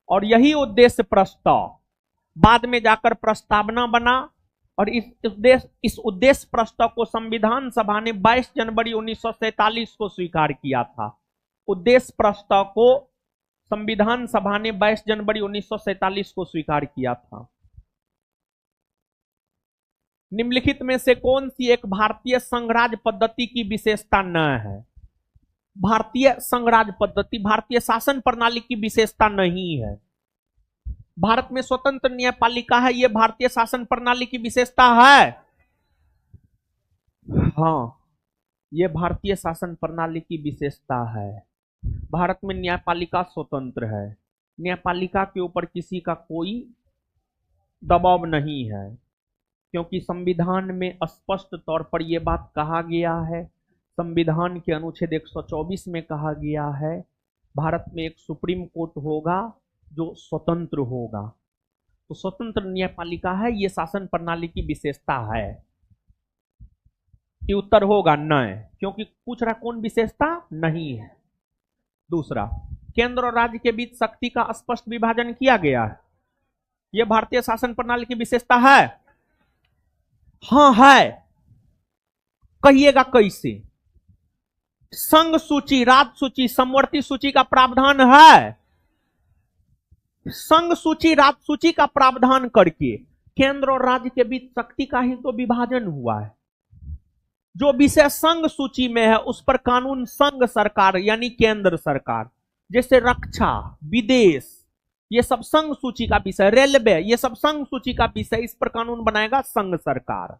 और यही उद्देश्य प्रस्ताव बाद में जाकर प्रस्तावना बना। और इस उद्देश्य प्रस्ताव को संविधान सभा ने 22 जनवरी 1947 को स्वीकार किया था। उद्देश्य प्रस्ताव को संविधान सभा ने 22 जनवरी 1947 को स्वीकार किया था। निम्नलिखित में से कौन सी एक भारतीय संघराज्य पद्धति की विशेषता न है? भारतीय संघराज्य पद्धति भारतीय शासन प्रणाली की विशेषता नहीं है। भारत में स्वतंत्र न्यायपालिका है, यह भारतीय शासन प्रणाली की विशेषता है? हाँ, ये भारतीय शासन प्रणाली की विशेषता है। भारत में न्यायपालिका स्वतंत्र है। न्यायपालिका के ऊपर किसी का कोई दबाव नहीं है, क्योंकि संविधान में स्पष्ट तौर पर यह बात कहा गया है। संविधान के अनुच्छेद 124 में कहा गया है, भारत में एक सुप्रीम कोर्ट होगा जो स्वतंत्र होगा। तो स्वतंत्र न्यायपालिका है, ये शासन प्रणाली की विशेषता है। कि उत्तर होगा नहीं, क्योंकि पूछ रहा कौन विशेषता नहीं है। दूसरा, केंद्र और राज्य के बीच शक्ति का स्पष्ट विभाजन किया गया है। यह भारतीय शासन प्रणाली की विशेषता है। हाँ है, कहिएगा कैसे? संघ सूची, राज्य सूची, समवर्ती सूची का प्रावधान है। संघ सूची, राज्य सूची का प्रावधान करके केंद्र और राज्य के बीच शक्ति का ही तो विभाजन हुआ है। जो विषय संघ सूची में है उस पर कानून संघ सरकार यानी केंद्र सरकार, जैसे रक्षा, विदेश, ये सब संघ सूची का विषय, रेलवे, ये सब संघ सूची का विषय, इस पर कानून बनाएगा संघ सरकार।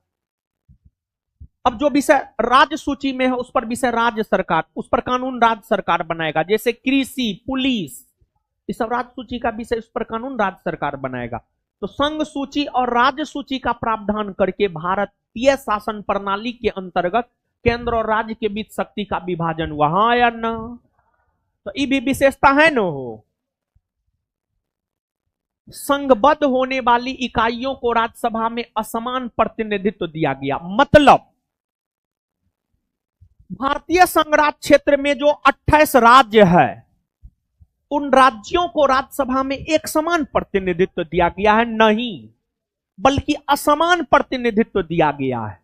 अब जो विषय राज्य सूची में है उस पर विषय राज्य सरकार, उस पर कानून राज्य सरकार बनाएगा, जैसे कृषि, पुलिस, ये सब राज्य सूची का विषय, उस पर कानून राज्य सरकार बनाएगा। तो संघ सूची और राज्य सूची का प्रावधान करके भारतीय शासन प्रणाली के अंतर्गत केंद्र और राज्य के बीच शक्ति का विभाजन हुआ। हाँ या ना? तो ये भी विशेषता है न हो। संघबद्ध होने वाली इकाइयों को राज्यसभा में असमान प्रतिनिधित्व दिया गया। मतलब भारतीय संघराज्य क्षेत्र में जो 28 राज्य है, उन राज्यों को राज्यसभा में एक समान प्रतिनिधित्व दिया गया है, नहीं बल्कि असमान प्रतिनिधित्व दिया गया है।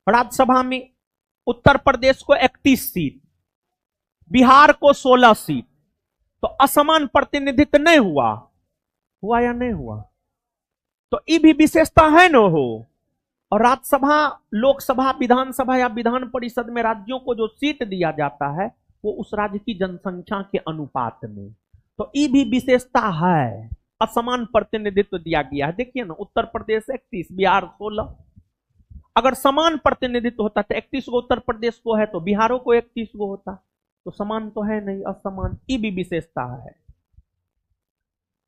राज्यसभा में उत्तर प्रदेश को 31 सीट, बिहार को 16 सीट, तो असमान प्रतिनिधित्व नहीं हुआ। हुआ या नहीं हुआ? तो ये भी विशेषता है न हो। और राज्यसभा, लोकसभा, विधानसभा या विधान परिषद में राज्यों को जो सीट दिया जाता है वो उस राज्य की जनसंख्या के अनुपात में। तो ये भी विशेषता है, असमान प्रतिनिधित्व दिया गया है। देखिए ना, उत्तर प्रदेश 31, बिहार 16। अगर समान प्रतिनिधित्व होता तो 31 को उत्तर प्रदेश को है तो बिहारों को 31 को होता। तो समान तो है नहीं, असमान। ये भी विशेषता है।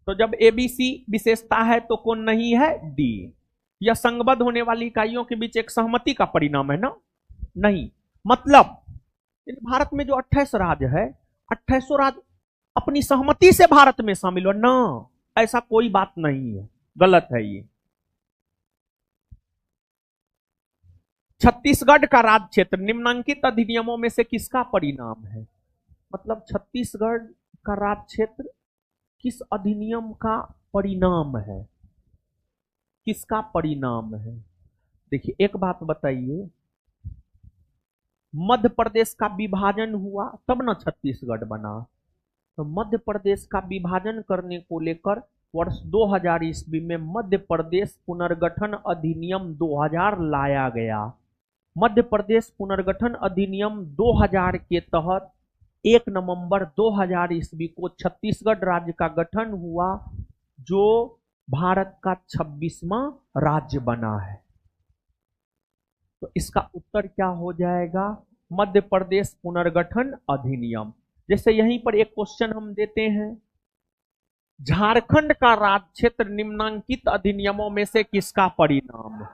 तो जब एबीसी विशेषता है तो कौन नहीं है? डी। यह संघबद्ध होने वाली इकाइयों के बीच एक सहमति का परिणाम है ना? नहीं। मतलब भारत में जो 28 राज्य है, 28 राज्य अपनी सहमति से भारत में शामिल हो ना, ऐसा कोई बात नहीं है, गलत है ये। छत्तीसगढ़ का राज्य क्षेत्र निम्नलिखित अधिनियमों में से किसका परिणाम है? मतलब छत्तीसगढ़ का राज्य क्षेत्र किस अधिनियम का परिणाम है? किसका परिणाम है? देखिए, एक बात बताइए, मध्य प्रदेश का विभाजन हुआ तब ना छत्तीसगढ़ बना। तो मध्य प्रदेश का विभाजन करने को लेकर वर्ष 2000 ईस्वी में मध्य प्रदेश पुनर्गठन अधिनियम 2000 लाया गया। मध्य प्रदेश पुनर्गठन अधिनियम 2000 के तहत 1 नवंबर 2000 ईस्वी को छत्तीसगढ़ राज्य का गठन हुआ, जो भारत का 26वां राज्य बना है। तो इसका उत्तर क्या हो जाएगा? मध्य प्रदेश पुनर्गठन अधिनियम। जैसे यहीं पर एक क्वेश्चन हम देते हैं, झारखंड का राज्य क्षेत्र निम्नलिखित अधिनियमों में से किसका परिणाम?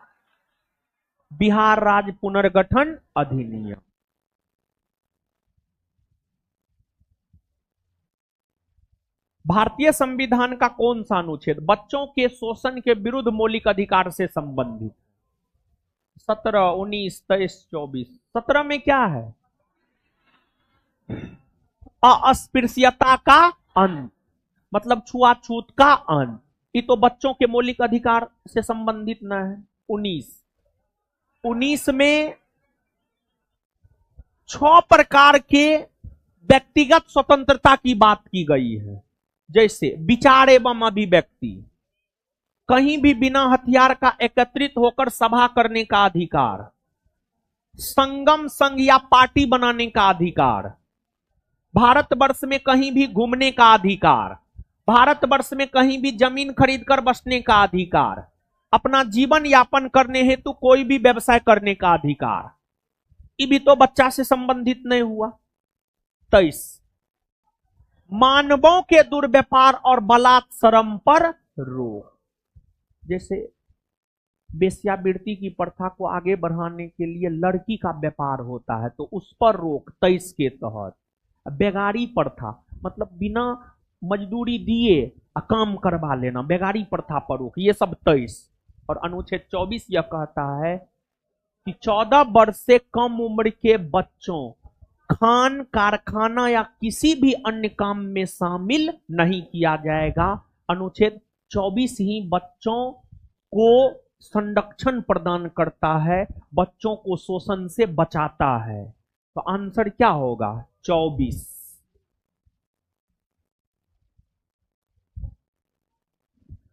बिहार राज्य पुनर्गठन अधिनियम। भारतीय संविधान का कौन सा अनुच्छेद बच्चों के शोषण के विरुद्ध मौलिक अधिकार से संबंधित? 17, 19, 23, 24। 17 में क्या है? अस्पृश्यता का अंत, मतलब छुआछूत का अंत। ये तो बच्चों के मौलिक अधिकार से संबंधित न है। 19 में 6 प्रकार के व्यक्तिगत स्वतंत्रता की बात की गई है, जैसे विचार एवं अभिव्यक्ति, कहीं भी बिना हथियार का एकत्रित होकर सभा करने का अधिकार, संगम, संघ या पार्टी बनाने का अधिकार, भारतवर्ष में कहीं भी घूमने का अधिकार, भारतवर्ष में कहीं भी जमीन खरीदकर बसने का अधिकार, अपना जीवन यापन करने हेतु कोई भी व्यवसाय करने का अधिकार। ये भी तो बच्चा से संबंधित नहीं हुआ। 23, मानवों के दुर्व्यापार और बलात्सरम पर रोक। जैसे वेश्यावृत्ति की प्रथा को आगे बढ़ाने के लिए लड़की का व्यापार होता है तो उस पर रोक 23 के तहत। बेगारी प्रथा मतलब बिना मजदूरी दिए काम करवा लेना, बेगारी प्रथा पर रोक, ये सब 23। और अनुच्छेद 24 यह कहता है कि 14 वर्ष से कम उम्र के बच्चों खान, कारखाना या किसी भी अन्य काम में शामिल नहीं किया जाएगा। अनुच्छेद 24 ही बच्चों को संरक्षण प्रदान करता है, बच्चों को शोषण से बचाता है। तो आंसर क्या होगा? 24।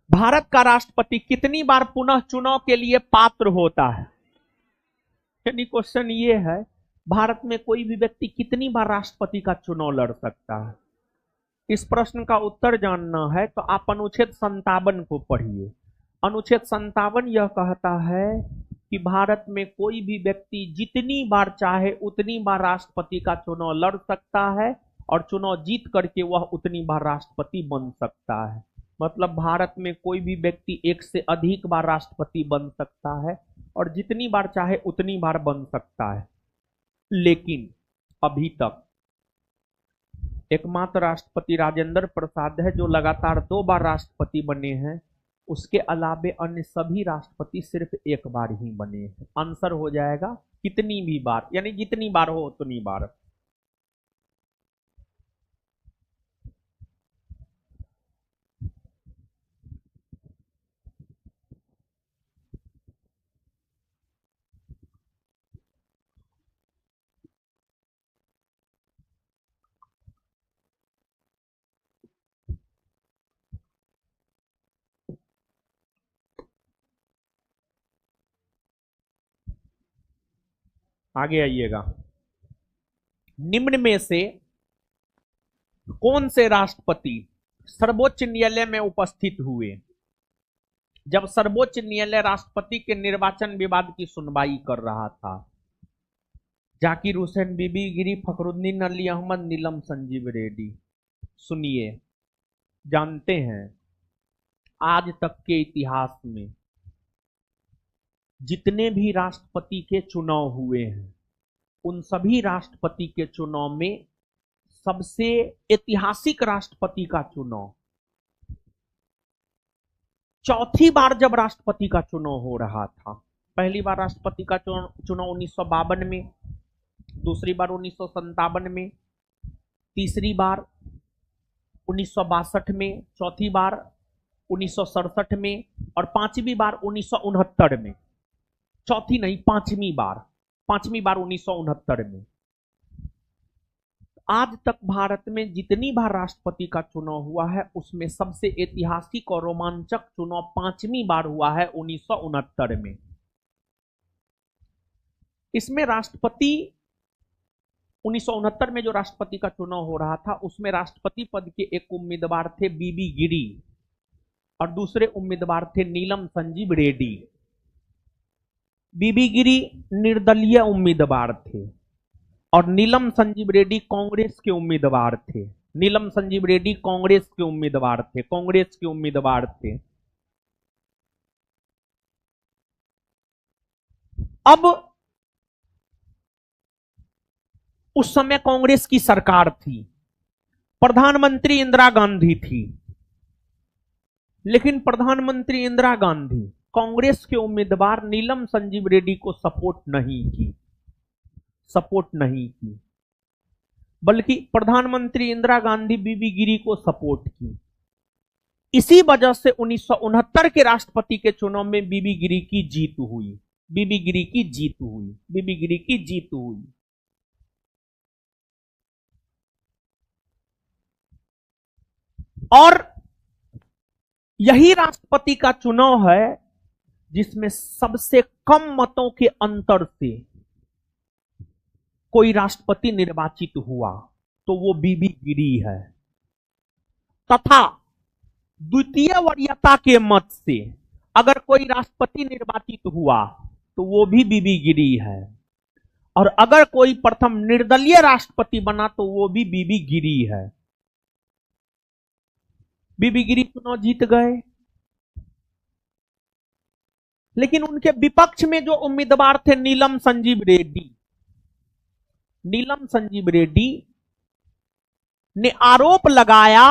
भारत का राष्ट्रपति कितनी बार पुनः चुनाव के लिए पात्र होता है? यानी क्वेश्चन ये है, भारत में कोई भी व्यक्ति कितनी बार राष्ट्रपति का चुनाव लड़ सकता है? इस प्रश्न का उत्तर जानना है तो आप अनुच्छेद 57 को पढ़िए। अनुच्छेद 57 यह कहता है कि भारत में कोई भी व्यक्ति जितनी बार चाहे उतनी बार राष्ट्रपति का चुनाव लड़ सकता है और चुनाव जीत करके वह उतनी बार राष्ट्रपति बन सकता है। मतलब भारत में कोई भी व्यक्ति एक से अधिक बार राष्ट्रपति बन सकता है और जितनी बार चाहे उतनी बार बन सकता है। लेकिन अभी तक एकमात्र राष्ट्रपति राजेंद्र प्रसाद है जो लगातार 2 बार राष्ट्रपति बने हैं। उसके अलावे अन्य सभी राष्ट्रपति सिर्फ 1 बार ही बने हैं। आंसर हो जाएगा कितनी भी बार, यानी जितनी बार हो उतनी बार। आगे आइएगा। निम्न में से कौन से राष्ट्रपति सर्वोच्च न्यायालय में उपस्थित हुए जब सर्वोच्च न्यायालय राष्ट्रपति के निर्वाचन विवाद की सुनवाई कर रहा था? जाकिर हुसैन, बीबी गिरी, फखरुद्दीन अली अहमद, नीलम संजीव रेड्डी। सुनिए, जानते हैं आज तक के इतिहास में जितने भी राष्ट्रपति के चुनाव हुए हैं उन सभी राष्ट्रपति के चुनाव में सबसे ऐतिहासिक राष्ट्रपति का चुनाव, चौथी बार जब राष्ट्रपति का चुनाव हो रहा था। पहली बार राष्ट्रपति का चुनाव 1952 में, दूसरी बार 1957 में, तीसरी बार 1962 में, चौथी बार 1967 में और पांचवी बार 1969 में। चौथी नहीं, पांचवी बार 1969 में। आज तक भारत में जितनी बार राष्ट्रपति का चुनाव हुआ है उसमें सबसे ऐतिहासिक और रोमांचक चुनाव पांचवी बार हुआ है 1969 में। इसमें राष्ट्रपति 1969 में जो राष्ट्रपति का चुनाव हो रहा था उसमें राष्ट्रपति पद के एक उम्मीदवार थे बीबी गिरी और दूसरे उम्मीदवार थे नीलम संजीव रेड्डी। बीबी गिरी निर्दलीय उम्मीदवार थे और नीलम संजीव रेड्डी कांग्रेस के उम्मीदवार थे। नीलम संजीव रेड्डी कांग्रेस के उम्मीदवार थे। अब उस समय कांग्रेस की सरकार थी, प्रधानमंत्री इंदिरा गांधी थी, लेकिन प्रधानमंत्री इंदिरा गांधी कांग्रेस के उम्मीदवार नीलम संजीव रेड्डी को सपोर्ट नहीं की, बल्कि प्रधानमंत्री इंदिरा गांधी बीबी गिरी को सपोर्ट की। इसी वजह से 1969 के राष्ट्रपति के चुनाव में बीबी गिरी की जीत हुई। और यही राष्ट्रपति का चुनाव है जिसमें सबसे कम मतों के अंतर से कोई राष्ट्रपति निर्वाचित हुआ, तो वो बीबी गिरी है। तथा द्वितीय वरीयता के मत से अगर कोई राष्ट्रपति निर्वाचित हुआ तो वो भी बीबी गिरी है। और अगर कोई प्रथम निर्दलीय राष्ट्रपति बना तो वो भी बीबी गिरी है। बीबी गिरी चुनाव जीत गए, लेकिन उनके विपक्ष में जो उम्मीदवार थे नीलम संजीव रेड्डी, नीलम संजीव रेड्डी ने आरोप लगाया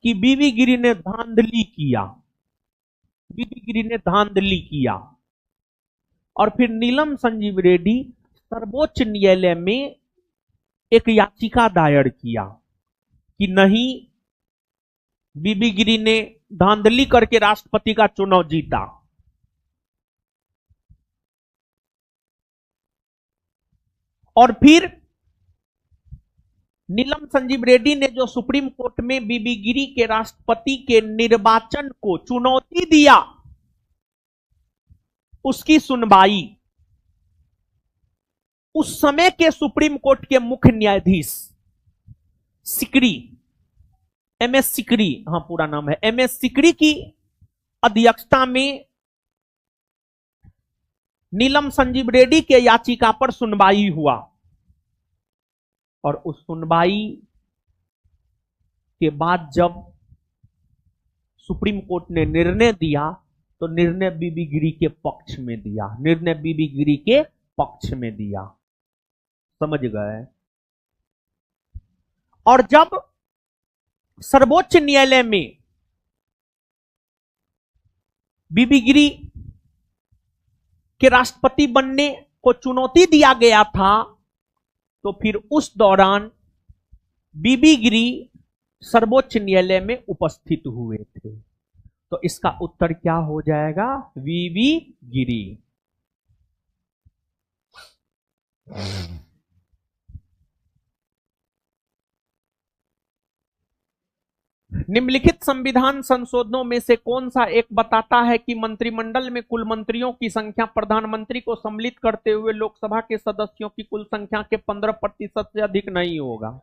कि बीबी गिरी ने धांधली किया, बीबी गिरी ने धांधली किया। और फिर नीलम संजीव रेड्डी सर्वोच्च न्यायालय में एक याचिका दायर किया कि नहीं, बीबी गिरी ने धांधली करके राष्ट्रपति का चुनाव जीता। और फिर नीलम संजीव रेड्डी ने जो सुप्रीम कोर्ट में बीबी गिरी के राष्ट्रपति के निर्वाचन को चुनौती दिया, उसकी सुनवाई उस समय के सुप्रीम कोर्ट के मुख्य न्यायाधीश सिकरी, एमएस सिकरी, हाँ पूरा नाम है एमएस सिकरी की अध्यक्षता में नीलम संजीव रेड्डी के याचिका पर सुनवाई हुआ। और उस सुनवाई के बाद जब सुप्रीम कोर्ट ने निर्णय दिया तो निर्णय बीबी गिरी के पक्ष में दिया, निर्णय बीबी गिरी के पक्ष में दिया। समझ गए? और जब सर्वोच्च न्यायालय में बीबी गिरी के राष्ट्रपति बनने को चुनौती दिया गया था, तो फिर उस दौरान बीबी गिरी सर्वोच्च न्यायालय में उपस्थित हुए थे। तो इसका उत्तर क्या हो जाएगा? बीबी गिरी। निम्नलिखित संविधान संशोधनों में से कौन सा एक बताता है कि मंत्रिमंडल में कुल मंत्रियों की संख्या प्रधानमंत्री को सम्मिलित करते हुए लोकसभा के सदस्यों की कुल संख्या के 15% से अधिक नहीं होगा?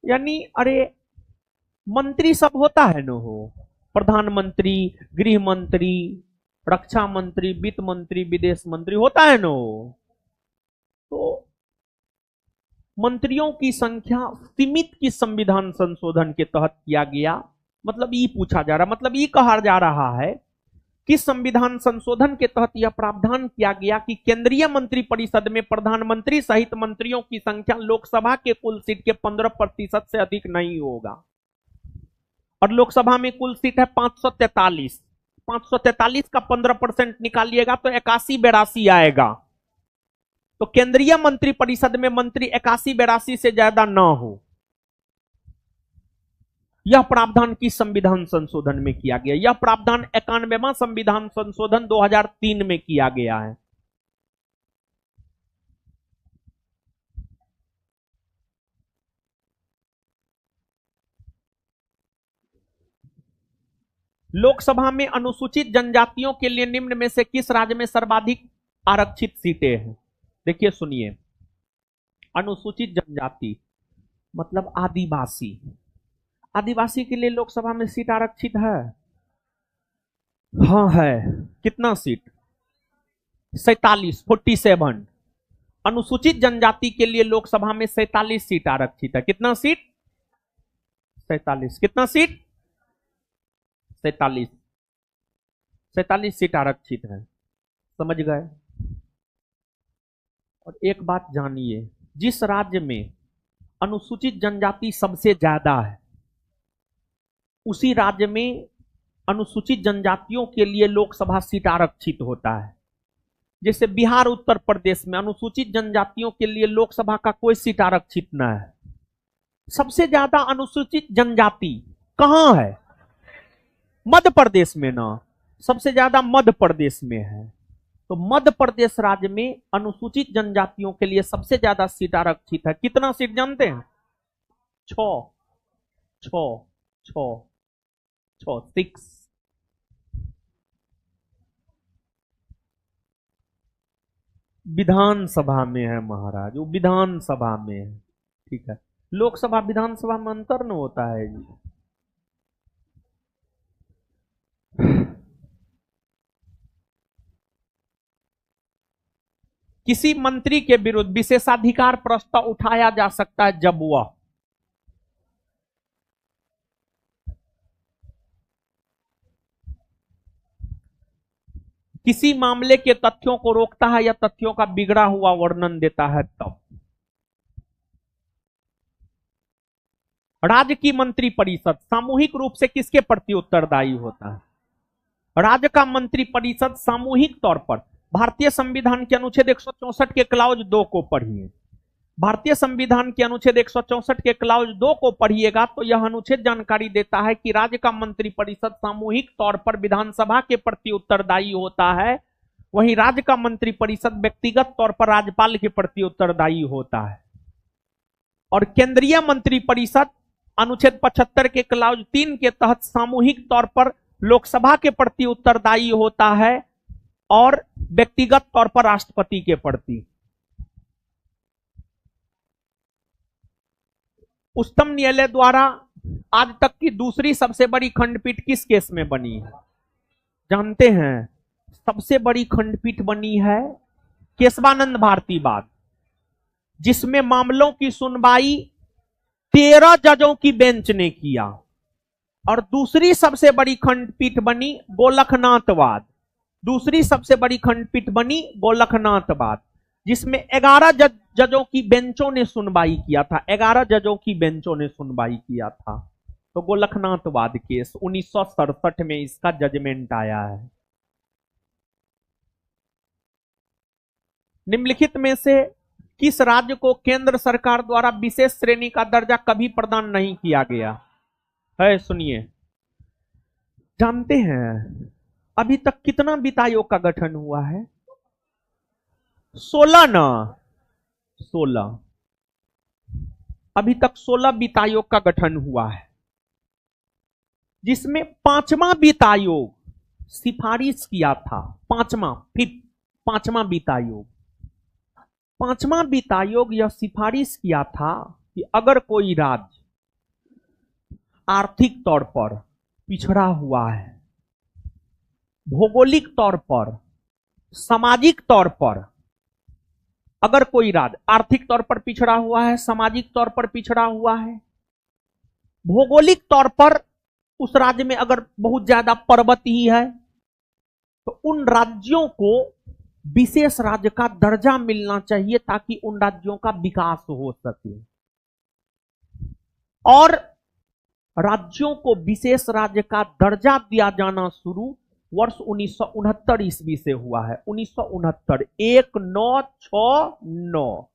यानी अरे मंत्री सब होता है न, हो प्रधानमंत्री, गृह मंत्री, रक्षा मंत्री, वित्त मंत्री, विदेश मंत्री होता है न। तो मंत्रियों की संख्या सीमित की संविधान संशोधन के तहत किया गया। मतलब ये पूछा जा रहा, मतलब ये कहा जा रहा है कि संविधान संशोधन के तहत यह प्रावधान किया गया कि केंद्रीय मंत्रिपरिषद में प्रधानमंत्री सहित मंत्रियों की संख्या लोकसभा के कुल सीट के 15% से अधिक नहीं होगा। और लोकसभा में कुल सीट है 543, 543 का 15% निकालिएगा तो 81-82 आएगा। तो केंद्रीय मंत्रिपरिषद में मंत्री 81-82 से ज्यादा ना हो, यह प्रावधान की संविधान संशोधन में किया गया। यह प्रावधान 91वां संविधान संशोधन 2003 में किया गया है। लोकसभा में अनुसूचित जनजातियों के लिए निम्न में से किस राज्य में सर्वाधिक आरक्षित सीटें हैं? देखिए सुनिए, अनुसूचित जनजाति मतलब आदिवासी, आदिवासी के लिए लोकसभा में सीट आरक्षित है। हाँ है। कितना सीट? 47। अनुसूचित जनजाति के लिए लोकसभा में 47 सीट आरक्षित है। कितना सीट? 47। कितना सीट? 47। 47 सीट आरक्षित है। समझ गए? और एक बात जानिए, जिस राज्य में अनुसूचित जनजाति सबसे ज्यादा है उसी राज्य में अनुसूचित जनजातियों के लिए लोकसभा सीट आरक्षित होता है। जैसे बिहार, उत्तर प्रदेश में अनुसूचित जनजातियों के लिए लोकसभा का कोई सीट आरक्षित न है। सबसे ज्यादा अनुसूचित जनजाति कहां है? मध्य प्रदेश में ना, सबसे ज्यादा मध्य प्रदेश में है। तो मध्य प्रदेश राज्य में अनुसूचित जनजातियों के लिए सबसे ज्यादा सीट आरक्षित है। कितना सीट जानते हैं? 6 विधानसभा में है महाराज, वो विधानसभा में है। ठीक है, लोकसभा विधानसभा में अंतर न होता है जी। किसी मंत्री के विरुद्ध विशेषाधिकार प्रस्ताव उठाया जा सकता है जब वह किसी मामले के तथ्यों को रोकता है या तथ्यों का बिगड़ा हुआ वर्णन देता है तब। राज्य की मंत्री परिषद सामूहिक रूप से किसके प्रति उत्तरदायी होता है? राज्य का मंत्री परिषद सामूहिक तौर पर, भारतीय संविधान के अनुच्छेद 164 के क्लाउज 2 को पढ़िए। भारतीय संविधान के अनुच्छेद 164 के क्लाउज 2 को पढ़िएगा तो यह अनुच्छेद जानकारी देता है कि राज्य का मंत्री परिषद सामूहिक तौर पर विधानसभा के प्रति उत्तरदायी होता है, वहीं राज्य का मंत्री परिषद व्यक्तिगत तौर पर राज्यपाल के प्रति उत्तरदायी होता है। और केंद्रीय मंत्री परिषद अनुच्छेद 75 के क्लाउज 3 के तहत सामूहिक तौर पर लोकसभा के प्रति उत्तरदायी होता है और व्यक्तिगत तौर पर राष्ट्रपति के प्रति। उच्चतम न्यायालय द्वारा आज तक की दूसरी सबसे बड़ी खंडपीठ किस केस में बनी है? जानते हैं? सबसे बड़ी खंडपीठ बनी है केशवानंद भारती वाद, जिसमें मामलों की सुनवाई 13 जजों की बेंच ने किया। और दूसरी सबसे बड़ी खंडपीठ बनी गोलखनाथवाद, दूसरी सबसे बड़ी खंडपीठ बनी गोलखनाथवाद, जिसमें 11 जजों की बेंचों ने सुनवाई किया था, 11 जजों की बेंचों ने सुनवाई किया था। तो गोलखनाथवाद केस 1967 में इसका जजमेंट आया है। निम्नलिखित में से किस राज्य को केंद्र सरकार द्वारा विशेष श्रेणी का दर्जा कभी प्रदान नहीं किया गया है? सुनिए, जानते हैं अभी तक कितना वित्त आयोग का गठन हुआ है? 16 ना, 16। अभी तक 16 वित्त आयोग का गठन हुआ है, जिसमें 5वां वित्त आयोग सिफारिश किया था। 5वां वित्त आयोग, 5वां वित्त आयोग यह सिफारिश किया था कि अगर कोई राज्य आर्थिक तौर पर पिछड़ा हुआ है, भौगोलिक तौर पर, सामाजिक तौर पर, अगर कोई राज्य आर्थिक तौर पर पिछड़ा हुआ है, सामाजिक तौर पर पिछड़ा हुआ है, भौगोलिक तौर पर उस राज्य में अगर बहुत ज्यादा पर्वत ही है, तो उन राज्यों को विशेष राज्य का दर्जा मिलना चाहिए ताकि उन राज्यों का विकास हो सके। और राज्यों को विशेष राज्य का दर्जा दिया जाना शुरू वर्ष 1969 ईस्वी से हुआ है। 1969, 1969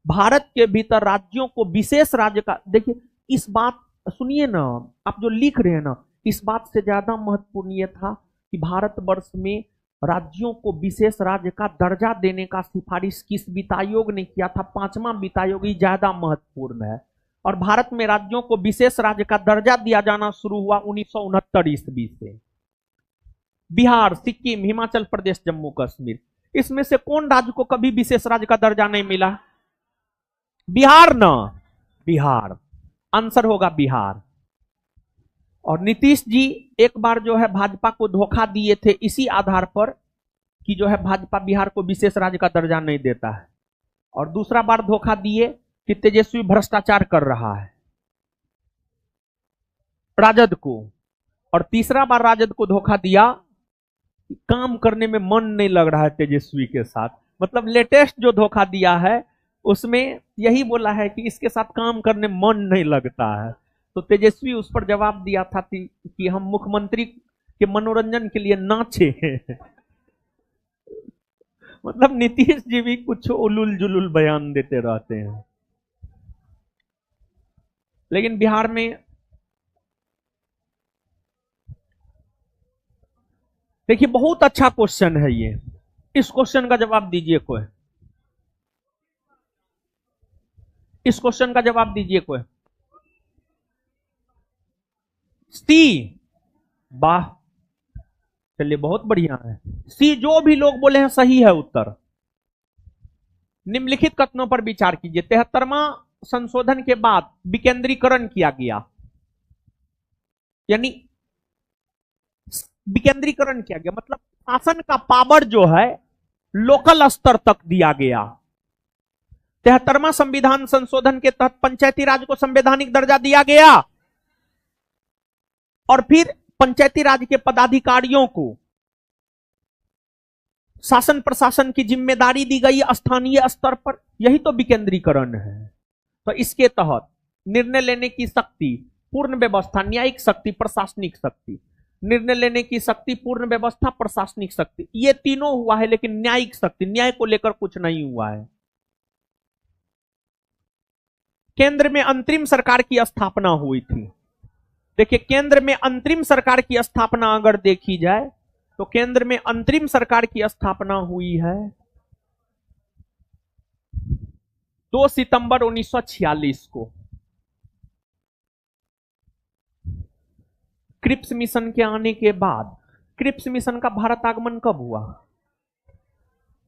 भारत के भीतर राज्यों को विशेष राज्य का, देखिए इस बात सुनिए ना, आप जो लिख रहे हैं ना, इस बात से ज्यादा महत्वपूर्ण यह था कि भारतवर्ष में राज्यों को विशेष राज्य का दर्जा देने का सिफारिश किस वित्त आयोग ने किया था? 5वां वित्त आयोग ही ज्यादा महत्वपूर्ण है। और भारत में राज्यों को विशेष राज्य का दर्जा दिया जाना शुरू हुआ 1969 ईस्वी से। बिहार, सिक्किम, हिमाचल प्रदेश, जम्मू कश्मीर, इसमें से कौन राज्य को कभी विशेष राज्य का दर्जा नहीं मिला? बिहार ना, बिहार आंसर होगा बिहार। और नीतीश जी एक बार जो है भाजपा को धोखा दिए थे इसी आधार पर कि जो है भाजपा बिहार को विशेष राज्य का दर्जा नहीं देता है, और दूसरा बार धोखा दिए कि तेजस्वी भ्रष्टाचार कर रहा है राजद को, और तीसरा बार राजद को धोखा दिया कि काम करने में मन नहीं लग रहा है तेजस्वी के साथ। मतलब लेटेस्ट जो धोखा दिया है उसमें यही बोला है कि इसके साथ काम करने मन नहीं लगता है। तो तेजस्वी उस पर जवाब दिया था कि हम मुख्यमंत्री के मनोरंजन के लिए नाचे। मतलब नीतीश जी भी कुछ उलुल जुलुल बयान देते रहते हैं। लेकिन बिहार में देखिए बहुत अच्छा क्वेश्चन है ये, इस क्वेश्चन का जवाब दीजिए कोई, इस क्वेश्चन का जवाब दीजिए कोई। सी, वाह, चलिए बहुत बढ़िया है। सी जो भी लोग बोले हैं सही है उत्तर। निम्नलिखित कथनों पर विचार कीजिए। 73वां संशोधन के बाद विकेंद्रीकरण किया गया, यानी विकेंद्रीकरण किया गया मतलब शासन का पावर जो है लोकल स्तर तक दिया गया। 73वां संविधान संशोधन के तहत पंचायती राज को संवैधानिक दर्जा दिया गया और फिर पंचायती राज के पदाधिकारियों को शासन प्रशासन की जिम्मेदारी दी गई स्थानीय स्तर पर। यही तो विकेंद्रीकरण है। तो इसके तहत निर्णय लेने की शक्ति, पूर्ण व्यवस्था, न्यायिक शक्ति, प्रशासनिक शक्ति। निर्णय लेने की शक्ति, पूर्ण व्यवस्था, प्रशासनिक शक्ति, ये तीनों हुआ है, लेकिन न्यायिक शक्ति, न्याय को लेकर कुछ नहीं हुआ है। केंद्र में अंतरिम सरकार की स्थापना हुई थी। देखिए, केंद्र में अंतरिम सरकार की स्थापना अगर देखी जाए तो केंद्र में अंतरिम सरकार की स्थापना हुई है 2 सितंबर 1946 को। क्रिप्स मिशन के आने के बाद। क्रिप्स मिशन का भारत आगमन कब हुआ?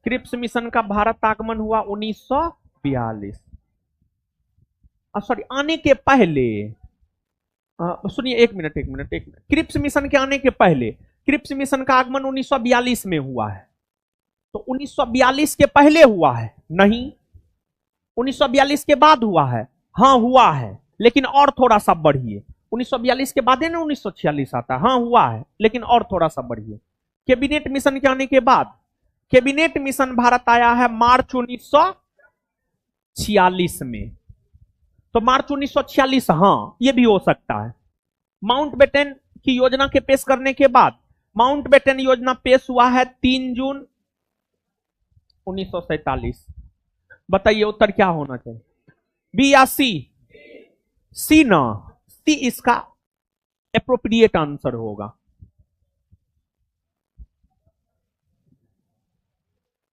क्रिप्स मिशन का भारत आगमन हुआ 1942। सॉरी, आने के पहले, सुनिए, एक मिनट। क्रिप्स मिशन के आने के पहले, क्रिप्स मिशन का आगमन 1942 में हुआ है। तो 1942 के पहले हुआ है? नहीं। 1942 के बाद हुआ है? हाँ हुआ है, लेकिन और थोड़ा सा बढ़िए। 1942 के बाद है ना 1946 आता है। हाँ हुआ है, लेकिन और थोड़ा सा बढ़िए। कैबिनेट मिशन के आने के बाद, कैबिनेट मिशन भारत आया है मार्च 1946 में। तो मार्च 1946, हाँ ये भी हो सकता है। माउंटबेटन की योजना के पेश करने के बाद, माउंटबेटन योजना पेश हुआ है 3 जून 1947। बताइए उत्तर क्या होना चाहिए, बी या सी? सी ना, सी इसका एप्रोप्रिएट आंसर होगा।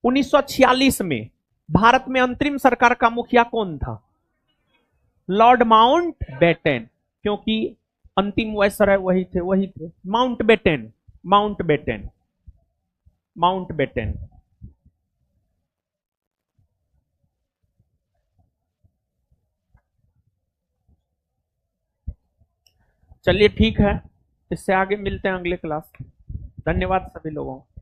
1946 में भारत में अंतरिम सरकार का मुखिया कौन था? लॉर्ड माउंटबेटन, क्योंकि अंतिम वायसराय वही थे। माउंटबेटन। चलिए ठीक है, इससे आगे मिलते हैं अगले क्लास। धन्यवाद सभी लोगों को।